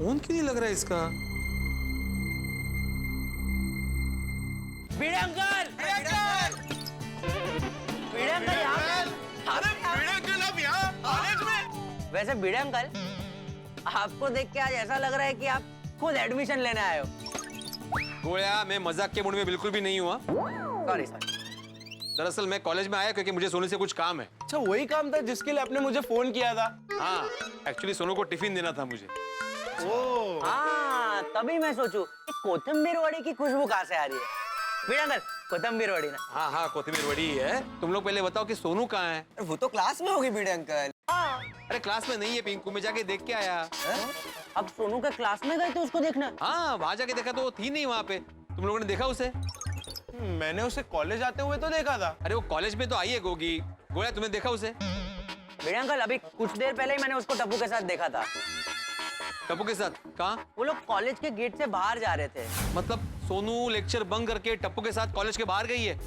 Phone क्यों नहीं लग रहा है इसका? भिड़े अंकल! भिड़े अंकल यहाँ! अरे भिड़े अंकल आप यहाँ कॉलेज में? वैसे भिड़े अंकल, आपको देख के आज ऐसा लग रहा है कि आप खुद एडमिशन लेने आए हो। गोया, मैं मजाक के मूड में बिल्कुल भी नहीं हुआ। Sorry sorry. दरअसल मैं कॉलेज में आया क्योंकि मुझे सोनू से कुछ काम है। अच्छा वही काम था जिसके लिए आपने मुझे फोन किया था? हाँ, एक्चुअली सोनू को टिफिन देना था मुझे। ओह हाँ, तभी मैं सोचूं कि कोथिंबीर वड़ी की खुशबू कहाँ से आ रही है। भिड़े अंकल, कोथिंबीर वड़ी ना? हाँ हाँ, कोथिंबीर वड़ी है। तुम लोग पहले बताओ कि सोनू कहाँ है? वो तो क्लास में होगी भिड़े अंकल। हाँ। अरे क्लास में नहीं है पिंकू, मैं जाके देख के आया। अब सोनू के क्लास में गए थे उसको देखना? हाँ, वहां जाके देखा तो वो थी नहीं वहाँ पे। तुम लोगों ने देखा उसे? मैंने उसे कॉलेज आते हुए तो देखा था। अरे वो कॉलेज में तो आई है गोगी। गोया, तुमने देखा उसे? भिड़े अंकल, अभी कुछ देर पहले ही मैंने उसको टप्पू के साथ देखा था। टप्पू के साथ? कहाँ? वो लोग कॉलेज के गेट से बाहर जा रहे थे। मतलब सोनू लेक्चर बंक करके टप्पू के साथ कॉलेज के बाहर गई है?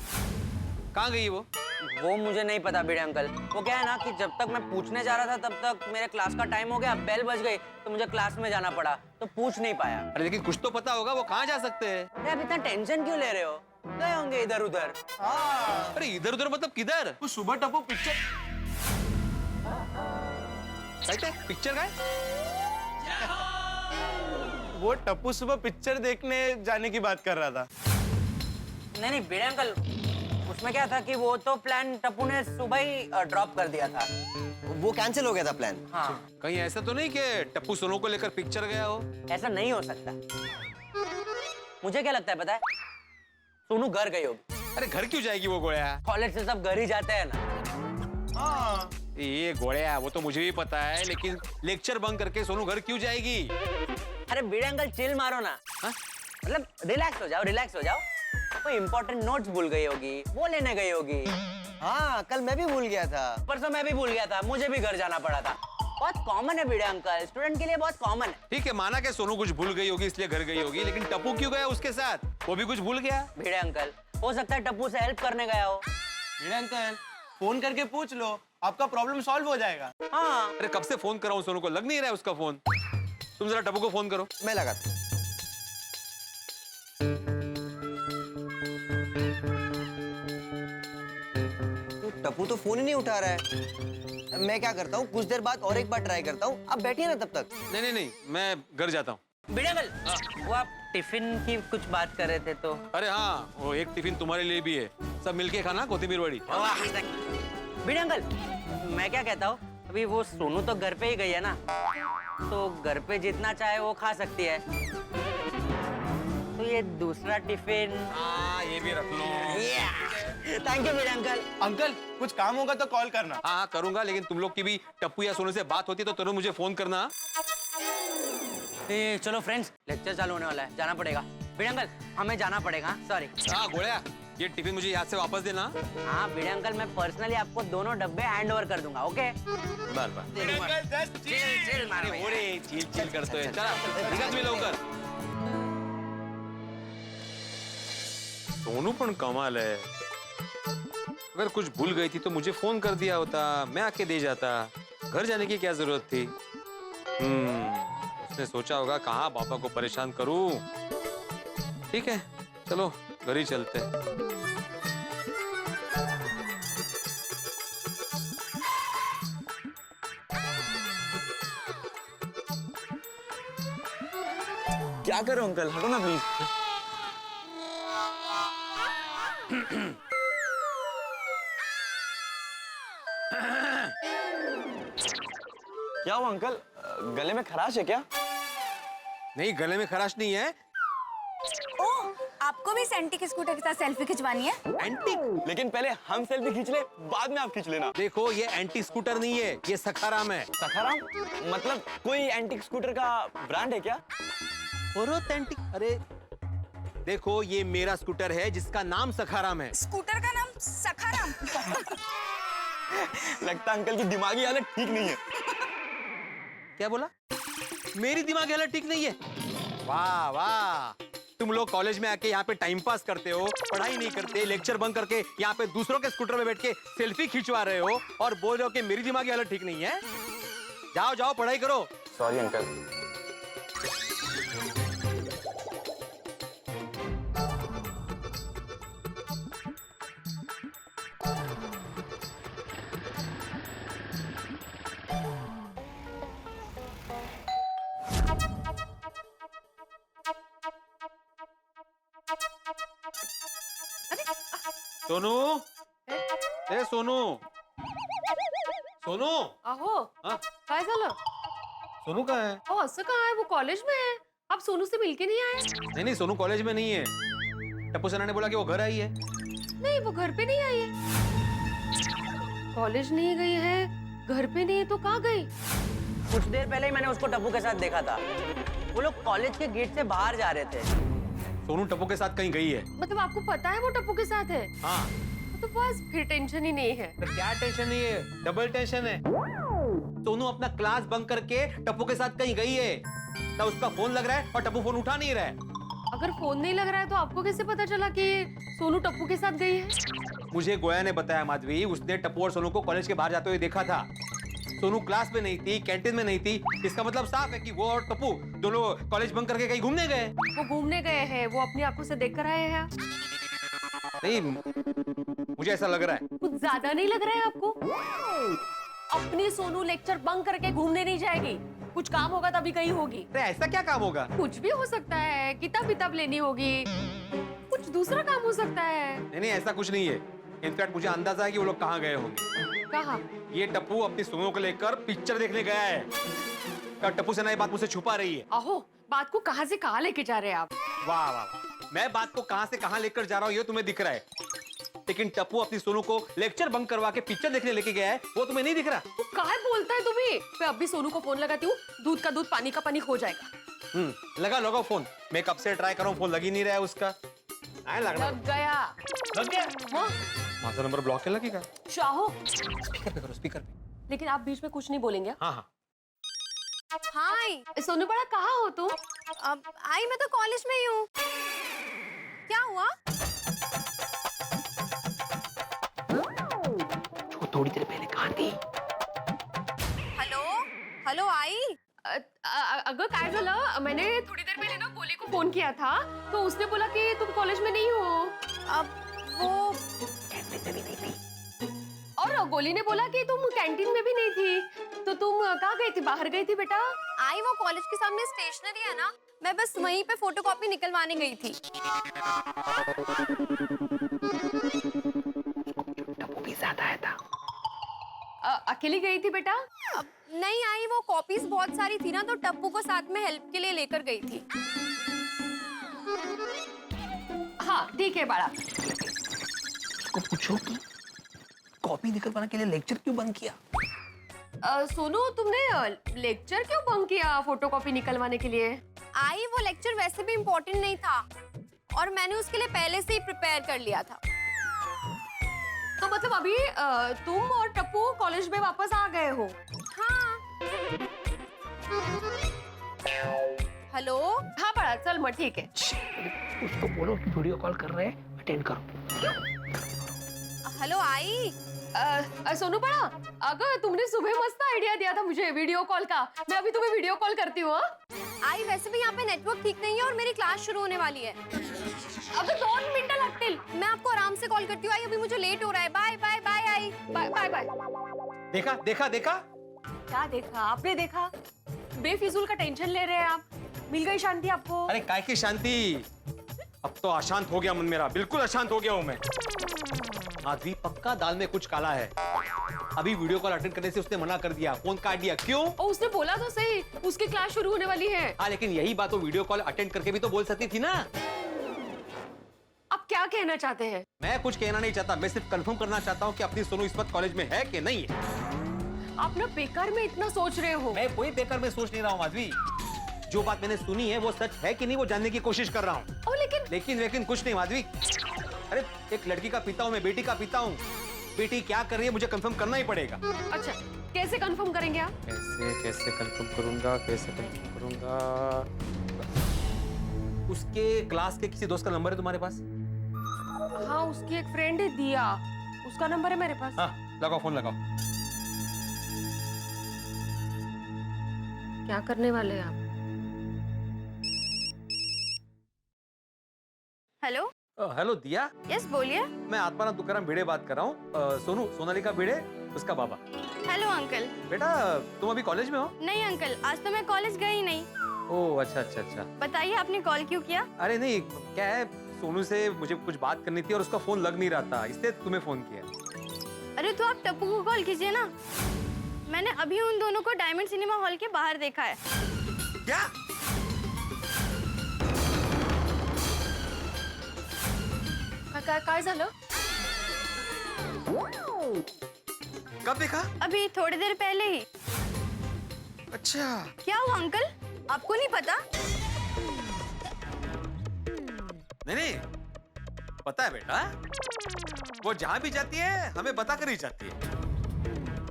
कहाँ गई है वो मुझे नहीं पता भिड़े अंकल। वो क्या है ना कि जब तक मैं पूछने जा रहा था तब तक मेरे क्लास का टाइम हो गया, बेल बज गई तो मुझे क्लास में जाना पड़ा, तो पूछ नहीं पाया। अरे लेकिन कुछ तो पता होगा, वो कहाँ जा सकते हैं? अरे आप इतना टेंशन क्यों ले रहे हो? गए होंगे इधर उधर। अरे इधर उधर मतलब किधर? वो सुबह टप्पू पिक्चर कहते पिक्चर का? वो टप्पू सुबह पिक्चर देखने जाने की बात कर रहा था। नहीं नहीं भिड़े अंकल, उसमें क्या था कि वो तो प्लान टप्पू ने सुबह ही ड्रॉप कर दिया था। वो कैंसिल हो गया था प्लान। हाँ, कहीं ऐसा तो नहीं कि टप्पू सोनू को लेकर पिक्चर गया हो? ऐसा नहीं हो सकता। मुझे क्या लगता है पता है, सोनू घर गई होगी। अरे घर क्यों जाएगी वो गोया? कॉलेज से सब घर ही जाते हैं ना। हाँ ये गोया, वो तो मुझे भी पता है, लेकिन लेक्चर बंक करके सोनू घर क्यों जाएगी? अरे भिड़े अंकल चिल मारो ना। हाँ? मतलब रिलैक्स हो जाओ, रिलैक्स हो जाओ। कोई इंपॉर्टेंट नोट्स भूल गई होगी, वो लेने गई होगी। हाँ कल मैं भी भूल गया था। परसों मैं भी भूल गया था, मुझे भी घर जाना पड़ा था। बहुत कॉमन है भिड़े अंकल, स्टूडेंट के लिए बहुत कॉमन है। ठीक है, माना कि सोनू कुछ भूल गई होगी इसलिए घर गई होगी, लेकिन टप्पू क्यों गया उसके साथ? वो भी कुछ भूल गया? भिड़े अंकल, हो सकता है टप्पू से हेल्प करने गया हो। भिड़े अंकल, फोन करके पूछ लो, आपका प्रॉब्लम सॉल्व हो जाएगा। हाँ, अरे कब से फोन कर रहा हूँ सोनू को, लग नहीं रहा है उसका फोन। तुम जरा टप्पू को फोन करो। मैं लगाता हूँ। टप्पू तो फोन ही नहीं उठा रहा है। मैं क्या करता हूँ, कुछ देर बाद और एक बार ट्राई करता हूँ। आप बैठिए ना तब तक। नहीं नहीं नहीं, मैं घर जाता हूँ। भिड़े अंकल, वो आप टिफिन की कुछ बात कर रहे थे तो। अरे हाँ, वो एक टिफिन तुम्हारे लिए भी है, सब मिलके खाना कोथिंबीर वड़ी। भिड़े अंकल, मैं क्या कहता हूँ, अभी वो सोनू तो घर पे ही गई है ना, तो घर पे जितना चाहे वो खा सकती है। तो ये दूसरा टिफिन। हाँ, ये भी रख लो। Thank you Bhide uncle. Uncle कुछ काम होगा तो कॉल करना। हाँ हाँ करूंगा, लेकिन तुम लोग की भी टप्पू या सोनू से बात होती है तो तुरंत मुझे फोन करना। चलो फ्रेंड्स, लेक्चर चालू होने वाला है, जाना पड़ेगा। भिड़े अंकल, हमें जाना पड़ेगा, सॉरी। हाँ गोया, ये टिफिन मुझे याद से वापस देना। हाँ भिड़े अंकल, मैं पर्सनली आपको दोनों डब्बे हैंड ओवर कर दूंगा, ओके? बार बार भिड़े अंकल जस्ट चिल मारो भैया। ओरे चिल चिल करते हैं। चला निकल तुम्ही लवकर। सोनू पण कमाल है, अगर कुछ भूल गई थी तो मुझे फोन कर दिया होता, मैं आके दे जाता। घर जाने की क्या जरूरत थी? उसने सोचा होगा कहाँ पापा को परेशान करूं। ठीक है, चलो घर ही चलते हैं। क्या करो अंकल, हटो ना प्लीज। क्या हुआ अंकल, गले में खराश है क्या? नहीं, गले में खराश नहीं है। ओह, आपको भी एंटीक स्कूटर के साथ सेल्फी खिंचवानी है? एंटीक? लेकिन पहले हम सेल्फी खींच ले, बाद में आप खींच लेना। देखो, ये एंटी स्कूटर नहीं है, ये सखाराम है। सखाराम मतलब कोई एंटीक स्कूटर का ब्रांड है क्या? और एंटीक? अरे देखो, ये मेरा स्कूटर है जिसका नाम सखाराम है। स्कूटर का नाम सखाराम? लगता अंकल की दिमागी हालत ठीक नहीं है। क्या बोला? मेरी दिमागी हालत ठीक नहीं है? वाह वाह, तुम लोग कॉलेज में आके यहाँ पे टाइम पास करते हो, पढ़ाई नहीं करते, लेक्चर बंक करके यहाँ पे दूसरों के स्कूटर में बैठ के सेल्फी खिंचवा रहे हो और बोल रहे हो कि मेरी दिमागी हालत ठीक नहीं है। जाओ जाओ, पढ़ाई करो। Sorry uncle. सोनू, ए सोनू, सोनू, अहो हाँ? काय झालं? सोनू कहाँ है? अहो असं काय, वो कॉलेज में है. आप सोनू से मिलके नहीं आए? नहीं नहीं, सोनू कॉलेज में नहीं है. टप्पू सेना ने बोला कि वो घर आई है. नहीं, वो घर पे नहीं आई है. कॉलेज नहीं गई है, घर पे नहीं है तो कहाँ गई? कुछ देर पहले ही मैंने उसको टप्पू के साथ देखा था. वो लोग कॉलेज के गेट से बाहर जा रहे थे. सोनू टप्पू के साथ कहीं गई है. मतलब आपको पता है वो टप्पू के साथ है? हाँ. तो बस फिर टेंशन ही नहीं है. तो क्या टेंशन नहीं है, डबल टेंशन है. सोनू अपना क्लास बंक करके टप्पू के साथ कहीं गई है. ना उसका फोन लग रहा है और टप्पू फोन उठा नहीं रहा है. अगर फोन नहीं लग रहा है तो आपको कैसे पता चला कि सोनू टप्पू के साथ गई है? मुझे गोया ने बताया माधवी, उसने टप्पू और सोनू को कॉलेज के बाहर जाते हुए देखा था. सोनू क्लास में नहीं थी, कैंटीन में नहीं थी. इसका मतलब साफ है कि वो और टप्पू दोनों कॉलेज बंक करके कहीं घूमने गए. वो घूमने गए हैं, वो अपनी आंखों से देख कर आए हैं. नहीं, मुझे ऐसा लग रहा है. कुछ ज्यादा नहीं लग रहा है आपको? अपनी सोनू लेक्चर बंक करके घूमने नहीं जाएगी. कुछ काम होगा तभी कहीं होगी. अरे ऐसा क्या काम होगा? कुछ भी हो सकता है, किताब विताब लेनी होगी, कुछ दूसरा काम हो सकता है. नहीं नहीं, ऐसा कुछ नहीं है. इनफैक्ट मुझे अंदाजा है कि वो लोग कहाँ गए होंगे. कहा? ये टप्पू अपनी सोनू को लेकर पिक्चर देखने गया है. क्या टप्पू से ना ये बात मुझसे छुपा रही है? अहो, बात को कहाँ से कहाँ लेके जा रहे हैं आप? वाह वाह वाह. मैं बात को कहाँ से कहाँ लेकर जा रहा हूँ ये तुम्हें दिख रहा है, लेकिन टप्पू अपनी सोनू को लेक्चर बंक करवा के पिक्चर देखने लेके गया है, वो तुम्हें नहीं दिख रहा? वो काहे बोलता है तुम्हें? मैं अभी सोनू को फोन लगाती हूँ, दूध का दूध पानी का पानी हो जाएगा. लगा लगा फोन. मैं कब से ट्राई कर रहा हूँ, फोन लग ही नहीं रहा है उसका. आए लग रहा. लग गया. लग गया. हाँ, माझा नंबर ब्लॉक केला की काय? चाहो. स्पीकर पे करो, स्पीकर पे. लेकिन आप बीच में कुछ नहीं बोलेंगे. हाँ हाँ. हाय. सोनू बड़ा कहाँ हो तुम? अब आई, मैं तो कॉलेज में ही हूँ. क्या हुआ? जो थोड़ी देर पहले कहाँ थी? हेलो हेलो आई. अगर काय झालं, मैंने थोड़ी देर पहले ना गोली को फोन किया था, तो उसने बोला कि तुम कॉलेज में नहीं हो. अब वो और गोली ने बोला कि तुम कैंटीन में भी नहीं थी. तो तुम कहाँ गई थी? बाहर गई थी बेटा? आई, वो कॉलेज के सामने स्टेशनरी है ना, मैं बस वहीं पे फोटोकॉपी निकलवाने गई थी. टप्पू भी साथ आया था. अकेली गई थी बेटा? अब नहीं आई, वो कॉपीज बहुत सारी थी ना, तो टप्पू को साथ में हेल्प के लिए लेकर गई थी. हाँ ठीक है बाड़ा. उसको पूछो कि कॉपी निकलवाने के लिए लेक्चर क्यों बंक किया? सोनू, तुमने लेक्चर क्यों बंक किया फोटोकॉपी निकलवाने के लिए? आई, वो लेक्चर वैसे भी इम्पोर्टेंट नहीं था और मैंने उसके लिए पहले से ही प्रिपेयर कर लिया था. तो मतलब अभी तुम और टप्पू कॉलेज में वापस आ गए हो? हाँ. हेलो. हाँ बड़ा, चल मत ठीक है. उसको बोलो कि वीडियो कॉल कर रहे हैं, अटेंड करो. हेलो आई. सोनू बड़ा, अगर तुमने सुबह मस्त आइडिया दिया था मुझे वीडियो कॉल का. मैं अभी तुम्हें वीडियो कॉल करती हूँ. आई, वैसे भी यहाँ पे नेटवर्क ठीक नहीं है और मेरी क्लास शुरू होने वाली है. अगर 2 मिनट लगतील. मैं आपको आराम से कॉल करती हूँ. आई, अभी मुझे लेट हो रहा है. बाय बाय बाय आई. Bye bye bye. देखा देखा देखा. क्या देखा? आपने देखा? बेफिजूल का टेंशन ले रहे हैं आप. मिल गई शांति आपको? अरे काय की शांति. अब तो अशांत हो गया मन मेरा, बिल्कुल अशांत हो गया हूँ मैं. माधवी, पक्का दाल में कुछ काला है. अभी वीडियो कॉल अटेंड करने से उसने मना कर दिया, फोन काट दिया. क्यों? और उसने बोला तो सही, उसकी क्लास शुरू होने वाली है. हाँ, लेकिन यही बात वो वीडियो कॉल अटेंड करके भी तो बोल सकती थी ना. आप क्या कहना चाहते हैं? मैं कुछ कहना नहीं चाहता, मैं सिर्फ कंफर्म करना चाहता हूँ कि अपनी सोनू इस वक्त कॉलेज में है कि नहीं है. आप ना बेकार में इतना सोच रहे हो. मैं कोई बेकार में सोच नहीं रहा हूँ माधवी. जो बात मैंने सुनी है वो सच है कि नहीं वो जानने की कोशिश कर रहा हूँ. लेकिन कुछ नहीं माधवी. अरे एक लड़की का पिता हूँ मैं, बेटी का पिता हूँ. बेटी क्या कर रही है मुझे कंफर्म करना ही पड़ेगा. अच्छा, कैसे कंफर्म करेंगे आप? कैसे कंफर्म करूंगा, कैसे कंफर्म करूंगा. उसके क्लास के किसी दोस्त का नंबर है तुम्हारे पास? हाँ, उसकी एक फ्रेंड है दिया, उसका नंबर है मेरे पास. हाँ, लगाओ फोन लगाओ. क्या करने वाले हैं आप? हेलो. हेलो दिया. यस, बोलिए. मैं आत्माराम तुकाराम भिड़े बात कर रहा हूँ. सोनू, सोनालिका भिड़े, उसका बाबा. Hello uncle. बेटा, तुम अभी कॉलेज में हो? नहीं अंकल, आज तो मैं कॉलेज गई नहीं. ओह अच्छा अच्छा अच्छा. बताइए, आपने कॉल क्यों किया? अरे नहीं, क्या है, सोनू से मुझे कुछ बात करनी थी और उसका फोन लग नहीं रहा था, इसलिए तुम्हें फोन किया। अरे तो आप टप्पू को कॉल कीजिए ना। मैंने अभी उन दोनों को डायमंड सिनेमा हॉल के बाहर देखा है। क्या? काय झालं? कब देखा? अभी थोड़ी देर पहले ही। अच्छा। क्या हुआ अंकल, आपको नहीं पता? नहीं, पता है बेटा, वो जहां भी जाती है हमें बता कर ही जाती है।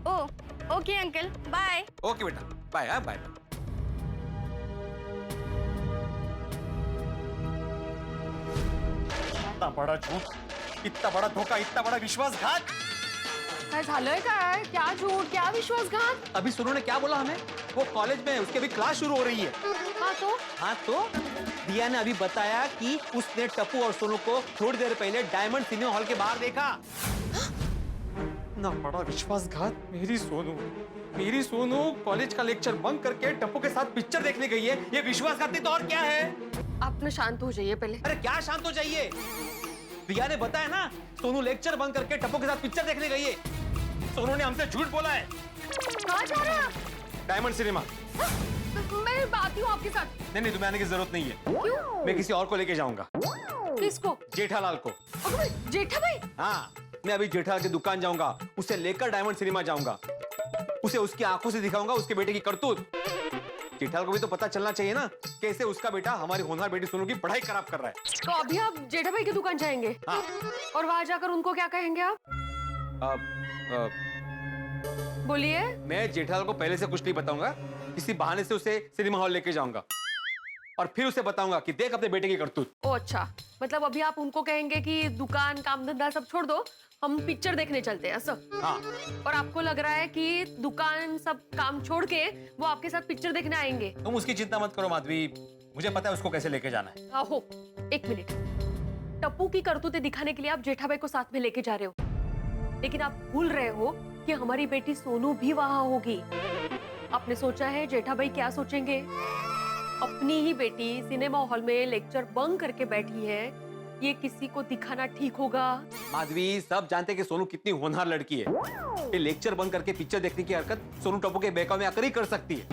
Oh okay uncle, bye. Okay बेटा, बाय। हाँ बाय। इतना बड़ा झूठ, इतना बड़ा धोखा, इतना बड़ा विश्वासघात। काय झालंय काय? क्या झूठ, क्या विश्वासघात? अभी सोनू ने क्या बोला हमें? वो कॉलेज में है, उसकी अभी क्लास शुरू हो रही है। हाँ तो दिया ने अभी बताया कि उसने टप्पू और सोनू को थोड़ी देर पहले डायमंड सिनेमा हॉल के बाहर देखा। ना बड़ा विश्वासघात। मेरी सोनू कॉलेज का लेक्चर बंक करके टप्पू के साथ पिक्चर देखने गई है। ये विश्वासघात नहीं तो और क्या है? आप ना शांत हो जाइए पहले। अरे क्या शांत हो जाइए? दिया ने बताया ना, सोनू लेक्चर बंक करके टप्पू के साथ पिक्चर देखने गई है। सोनू ने हमसे झूठ बोला है। कहाँ जा रहे हैं आप? Diamond cinema. मैं आती हूँ आपके साथ। नहीं, तुम्हें आने की जरूरत नहीं है। क्यों? मैं किसी और को लेके जाऊंगा। किसको? जेठालाल को। जेठा भाई? हाँ, मैं अभी जेठालाल की दुकान जाऊंगा, उसे लेकर डायमंड सिनेमा जाऊंगा, उसे उसकी आंखों से दिखाऊंगा उसके बेटे की करतूत। जेठालाल को भी तो पता चलना चाहिए ना, कैसे उसका बेटा हमारी होनहार बेटी सोनू की पढ़ाई खराब कर रहा है। तो अभी आप जेठा भाई की दुकान जाएंगे? हाँ। और वहां जाकर उनको क्या कहेंगे आप? बोलिए। मैं जेठालाल को पहले से कुछ नहीं बताऊंगा, किसी बहाने से उसे सिनेमा हॉल लेके जाऊंगा और फिर उसे बताऊंगा कि देख अपने बेटे की करतूत। ओ अच्छा, मतलब अभी आप उनको कहेंगे कि दुकान काम धंधा सब छोड़ दो, हम पिक्चर देखने चलते हैं ऐसा? हाँ। और आपको लग रहा है कि दुकान सब काम छोड़ के वो आपके साथ पिक्चर देखने आएंगे? तुम उसकी चिंता मत करो माधवी, मुझे पता है उसको कैसे लेके जाना है। आहो, एक मिनट। टप्पू की करतूतें दिखाने के लिए आप जेठा भाई को साथ में लेके जा रहे हो, लेकिन आप भूल रहे हो कि हमारी बेटी सोनू भी वहां होगी। आपने सोचा है जेठा भाई क्या सोचेंगे? अपनी ही बेटी सिनेमा हॉल में लेक्चर बंक करके बैठी है, ये किसी को दिखाना ठीक होगा? माधवी, सब जानते हैं कि सोनू कितनी होनहार लड़की है। ये लेक्चर बंक करके पिक्चर देखने की हरकत सोनू टप्पू के बहकावे में आकर ही कर सकती है।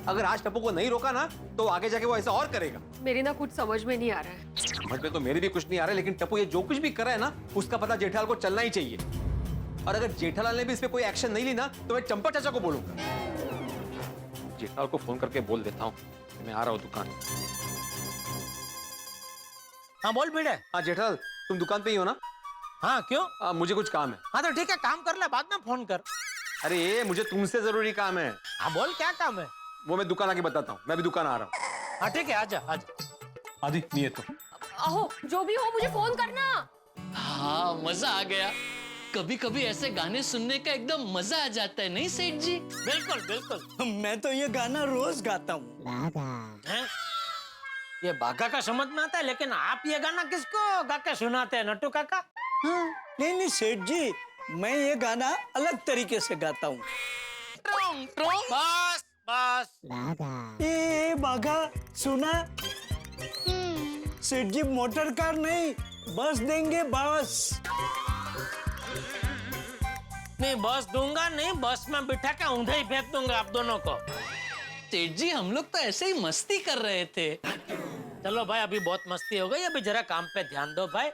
अगर आज टप्पू को नहीं रोका ना, तो आगे जाके वो ऐसा और करेगा। मेरी ना कुछ समझ में नहीं आ रहा है। समझ में तो मेरी भी कुछ नहीं आ रहा है, लेकिन टप्पू ये जो कुछ भी कर रहा है ना, उसका पता जेठालाल को चलना ही चाहिए। और अगर जेठालाल ने भी इस पे कोई एक्शन नहीं ली ना, तो मैं चंपा चाचा को बोलूंगा। जेठालाल को फोन करके बोल देता हूँ मैं आ रहा हूँ दुकान। हाँ बोल भिड़े। हाँ जेठालाल, तुम दुकान पे ही हो ना? हाँ क्यों? मुझे कुछ काम है। हाँ तो ठीक है, काम कर ले, बाद में फोन कर। अरे मुझे तुमसे जरूरी काम है। हाँ बोल, क्या काम है? वो मैं दुकान आके बताता हूँ, मैं भी दुकान आ रहा हूँ। हाँ ठीक है, आजा आजा। आदि नहीं है तो आहो, जो भी हो मुझे फोन करना। हाँ मजा आ गया। कभी कभी ऐसे गाने सुनने का एकदम मजा आ जाता है, नहीं सेठ जी? बिल्कुल बिल्कुल। मैं तो ये गाना रोज गाता हूँ। हैं? ये बाघा का समझ में आता है, लेकिन आप ये गाना किसको गा के सुनाते हैं नट्टू काका? नहीं सेठ जी, मैं ये गाना अलग तरीके से गाता हूँ। बस बस। ए बाघा सुना? सेठ जी मोटर कार नहीं, बस देंगे बस। नहीं बस दूंगा नहीं, बस में बिठा के ऊंधे ही फेंक दूंगा आप दोनों को। सेठ जी हम लोग तो ऐसे ही मस्ती कर रहे थे। चलो भाई, अभी बहुत मस्ती हो गई, अभी जरा काम पे ध्यान दो भाई।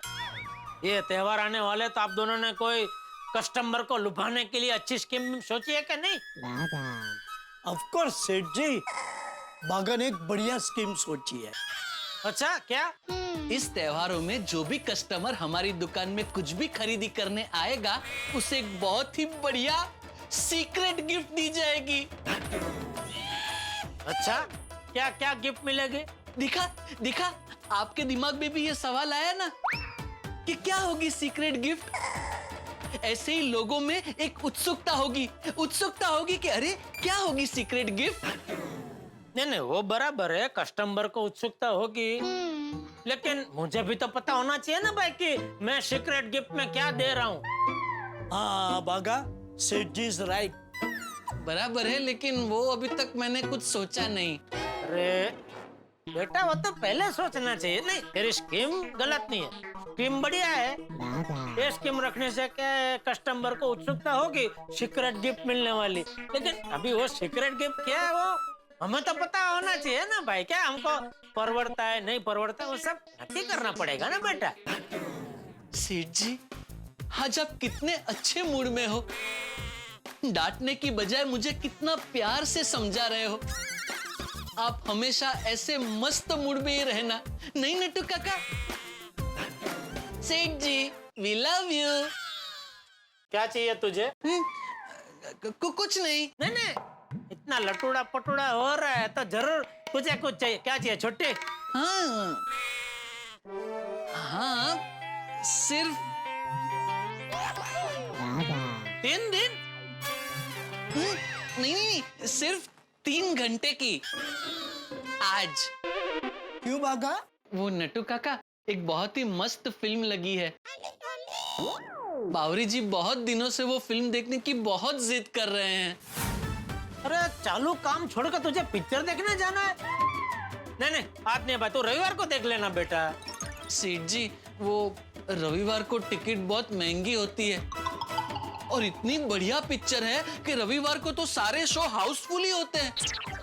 ये त्योहार आने वाले, तो आप दोनों ने कोई कस्टमर को लुभाने के लिए अच्छी स्कीम सोची है क्या? नहीं? ऑफ कोर्स सेठ जी, बाघा ने एक बढ़िया स्कीम सोची है। अच्छा क्या? इस त्योहारों में जो भी कस्टमर हमारी दुकान में कुछ भी खरीदी करने आएगा, उसे एक बहुत ही बढ़िया सीक्रेट गिफ्ट दी जाएगी। अच्छा, क्या क्या गिफ्ट मिलेगी? दिखा दिखा, आपके दिमाग में भी ये सवाल आया ना कि क्या होगी सीक्रेट गिफ्ट? ऐसे ही लोगों में एक उत्सुकता होगी कि अरे क्या होगी सीक्रेट गिफ्ट। नहीं वो बराबर है, कस्टमर को उत्सुकता होगी, लेकिन मुझे भी तो पता होना चाहिए ना भाई कि मैं सीक्रेट गिफ्ट में क्या दे रहा हूँ। हाँ बाघा, सेठ जी इज राइट। बराबर है, लेकिन वो अभी तक मैंने कुछ सोचा नहीं। अरे बेटा वो तो पहले सोचना चाहिए। नहीं तेरी स्कीम गलत नहीं है, स्कीम बढ़िया है। ये स्कीम रखने से क्या है, कस्टमर को उत्सुकता होगी सीक्रेट गिफ्ट मिलने वाली। लेकिन अभी वो सीक्रेट गिफ्ट क्या है वो हमें तो पता होना चाहिए ना भाई। क्या हमको परवड़ता है नहीं परवड़ता वो सब नक्की करना पड़ेगा ना बेटा। सेठ जी, आज आप कितने अच्छे मूड में हो। डांटने की बजाय मुझे कितना प्यार से समझा रहे हो। आप हमेशा ऐसे मस्त मूड में ही रहना, नहीं नट्टू काका? सेठ जी, वी लव यू। क्या चाहिए तुझे? कुछ नहीं। नहीं नहीं, इतना लटूड़ा पटूड़ा हो रहा है तो जरूर तुझे कुछ चाहिए। क्या चाहिए छुट्टी? हाँ हाँ, सिर्फ 3 दिन? नहीं, सिर्फ 3 घंटे की। आज क्यों बागा? वो नट्टू काका, एक बहुत ही मस्त फिल्म लगी है। बावरी जी बहुत दिनों से वो फिल्म देखने की बहुत जिद कर रहे हैं। अरे चालू काम छोड़कर तुझे पिक्चर देखने जाना है? नहीं नहीं, आज नहीं भाई, तू रविवार को देख लेना बेटा। सेठ जी, वो रविवार को टिकट बहुत महंगी होती है और इतनी बढ़िया पिक्चर है कि रविवार को तो सारे शो हाउसफुल ही होते हैं।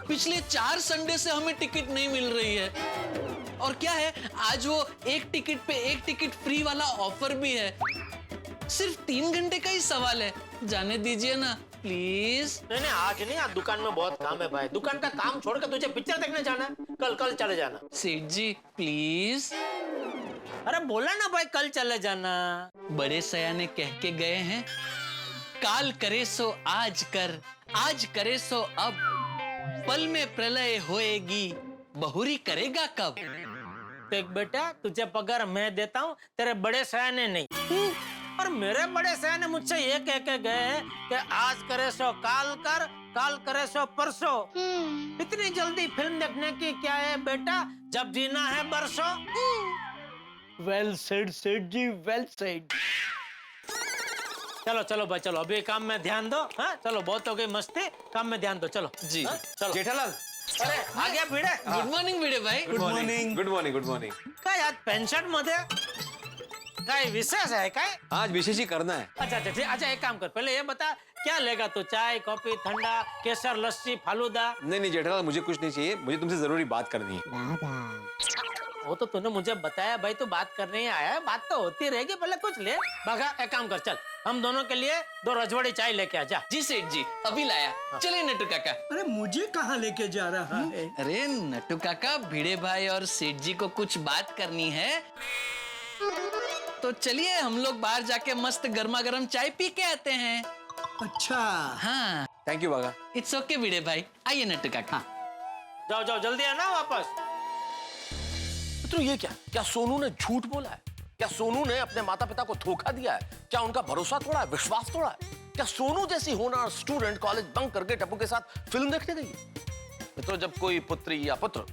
पिछले 4 संडे से हमें टिकट नहीं मिल रही है। और क्या है, आज वो एक टिकट पे एक टिकट फ्री वाला ऑफर भी है। सिर्फ 3 घंटे का ही सवाल है, जाने दीजिए ना प्लीज। नहीं नहीं, आज नहीं, आज दुकान में बहुत काम है भाई। दुकान का काम छोड़कर तुझे पिक्चर देखने जाना है? कल चले जाना। सेठ जी प्लीज। अरे बोला ना भाई, कल चले जाना। बड़े सयाने कह के गए हैं, काल करे सो आज कर, आज करे सो अब, पल में प्रलय होएगी, बहुरी करेगा कब। देख बेटा, तुझे पगार मैं देता हूँ, तेरे बड़े सयाने नहीं। और मेरे बड़े सयाने मुझसे ये कह के गए हैं कि आज करे सो काल कर, काल करे सो परसों। इतनी जल्दी फिल्म देखने की क्या है बेटा, जब जीना है बरसों। वेल सेड सेठ जी, वेल सेड। चलो चलो भाई चलो, अभी काम में ध्यान दो। हाँ चलो, बहुत हो गई मस्ती, काम में ध्यान दो। चलो जी। हाँ? चलो जेठालाल, अरे आ गया भिडे। गुड मॉर्निंग भिडे भाई। Good morning. Good morning, good morning. काय आज पेन्शन मध्ये काय विशेष है काय? आज विशेष ही करना है। अच्छा अच्छा ठीक। अच्छा एक काम कर, पहले ये बता क्या लेगा तू? चाय, कॉफी, ठंडा, केसर, लस्सी, फालूदा? नहीं जेठालाल, मुझे कुछ नहीं चाहिए, मुझे तुमसे जरूरी बात करनी है। वो तो तूने मुझे बताया भाई, तू बात करने ही आया है, बात तो होती रहेगी, पहले कुछ ले। बागा एक काम कर, चल हम दोनों के लिए 2 रजवाड़ी चाय लेके आ जा। जी सेठ जी, अभी लाया। चलिए नट्टू काका। अरे मुझे कहाँ लेके जा रहा है? अरे नट्टू काका, भिड़े भाई और सेठ जी को कुछ बात करनी है, तो चलिए हम लोग बाहर जाके मस्त गर्मा गर्म चाय पी के आते हैं। अच्छा। हाँ थैंक यू बागा। इट्स ओके भिड़े भाई, आइए नट्टू काका। जाओ जाओ जल्दी आना वापस। तो ये क्या सोनू ने झूठ बोला है? क्या सोनू ने अपने माता पिता को धोखा दिया है? क्या उनका भरोसा तोड़ा है, विश्वास तोड़ा है? क्या सोनू जैसी होनहार स्टूडेंट कॉलेज बंक करके टप्पू के साथ फिल्म देखने गई है? मित्रों, जब कोई पुत्री या पुत्र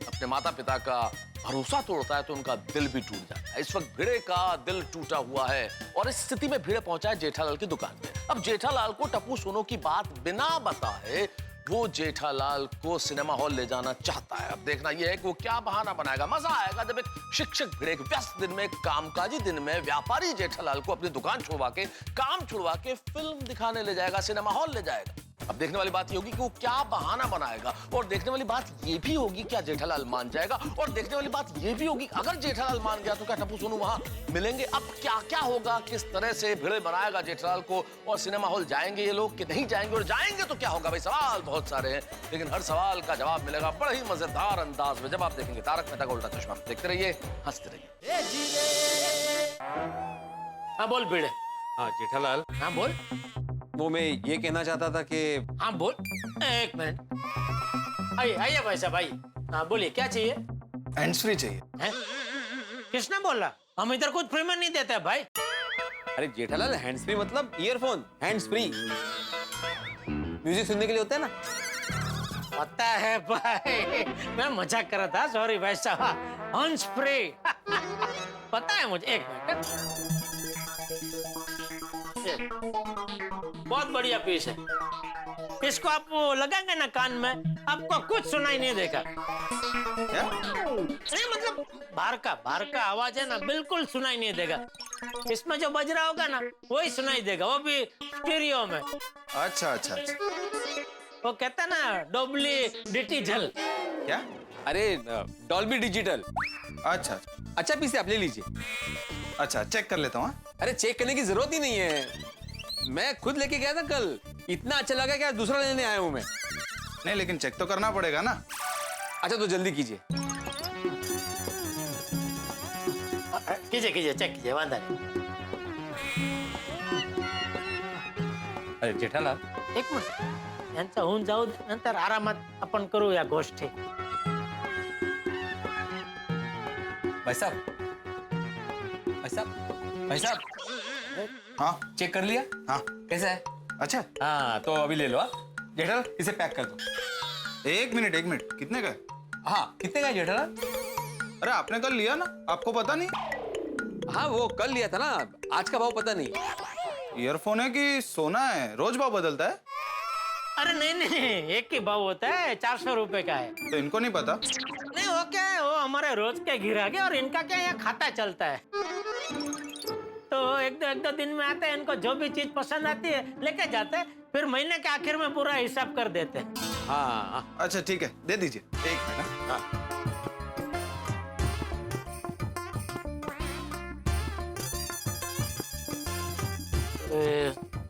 अपने माता पिता का भरोसा तोड़ता है तो उनका दिल भी टूट जाता है। इस वक्त भिड़े का दिल टूटा हुआ है और इस स्थिति में भिड़े पहुंचा है जेठालाल की दुकान पे। अब जेठालाल को टप्पू सोनू की बात बिना बताए वो जेठालाल को सिनेमा हॉल ले जाना चाहता है। अब देखना यह है कि वो क्या बहाना बनाएगा। मजा आएगा जब एक शिक्षक भिड़े व्यस्त दिन में, कामकाजी दिन में व्यापारी जेठालाल को अपनी दुकान छुड़वा के, काम छुड़वा के फिल्म दिखाने ले जाएगा, सिनेमा हॉल ले जाएगा। अब देखने वाली बात ये होगी कि वो क्या बहाना बनाएगा और देखने वाली बात ये भी होगी क्या जेठालाल मान जाएगा, और देखने वाली बात ये भी होगी अगर जेठालाल मान गया तो क्या टप्पू सोनू वहां मिलेंगे। अब क्या क्या होगा, किस तरह से भिड़े बनाएगा जेठालाल को, और सिनेमा हॉल जाएंगे ये लोग कि नहीं जाएंगे, और जाएंगे तो क्या होगा। भाई सवाल बहुत सारे हैं, लेकिन हर सवाल का जवाब मिलेगा बड़े ही मजेदार अंदाज में जब आप देखेंगे तारक मेहता का उल्टा चश्मा। देखते रहिए, हंसते रहिए। हाँ बोल भिड़े। हाँ जेठालाल, हाँ बोल। वो मैं ये कहना चाहता था कि हाँ बोल। एक मिनट, आइए आइए भाई साहब आइए। हाँ बोलिए, क्या चाहिए? हैंड्स फ्री चाहिए। हैं? किसने बोला? हम इधर कुछ फ्री में नहीं देते भाई। अरे जेठालाल, हैंड्स फ्री मतलब ईयरफोन, हैंड्स फ्री म्यूजिक सुनने के लिए होता है ना। पता है भाई, मैं मजाक कर रहा था, सॉरी भाई साहब। हैंड्स फ्री पता है मुझे। एक मिनट, बहुत बढ़िया पीस है। इसको आप लगाएंगे ना कान में, आपको कुछ सुनाई नहीं देगा। क्या? नहीं मतलब बाहर का आवाज है ना बिल्कुल सुनाई नहीं देगा। इसमें जो बज रहा होगा ना वही सुनाई देगा, वो भी स्टीरियो में। अच्छा अच्छा अच्छा। वो कहता है ना डोबली डिटी झल। क्या? अरे डॉल्बी डिजिटल। अच्छा अच्छा पीस आप ले लीजिए। अच्छा, चेक कर लेता हूँ। अरे चेक करने की जरूरत ही नहीं है, मैं खुद लेके गया था कल, इतना अच्छा लगा कि दूसरा लेने आया हूं मैं। नहीं लेकिन चेक तो करना पड़ेगा ना। अच्छा तो जल्दी कीजिए। कीजिए चेक कीजिए, वादा नहीं। अरे जेठालाल, एक मिनिट, यांचं होऊन जाऊ दे, नंतर आरामात आपण करू या गोष्टी। भाई साहब, भाई साहब, भाई साहब, हाँ चेक कर लिया? हाँ। कैसा है? अच्छा, हाँ तो अभी ले लो। जेठालाल इसे पैक कर दो। एक मिनट कितने का है? हाँ कितने का है जेठालाल? अरे आपने कल लिया ना, आपको पता नहीं? हाँ वो कल लिया था ना, आज का भाव पता नहीं। ईयरफोन है कि सोना है? रोज भाव बदलता है? अरे नहीं एक ही भाव होता है, 400 रुपए का है। तो इनको नहीं पता? नहीं वो क्या है, वो हमारे रोज के ग्राहक है और इनका क्या यहाँ खाता चलता है। तो एक दो दिन में आते हैं, इनको जो भी चीज पसंद आती है लेके जाते हैं, फिर महीने के आखिर में पूरा हिसाब कर देते हैं। हाँ अच्छा ठीक है, दे दीजिए। एक मिनट। हाँ।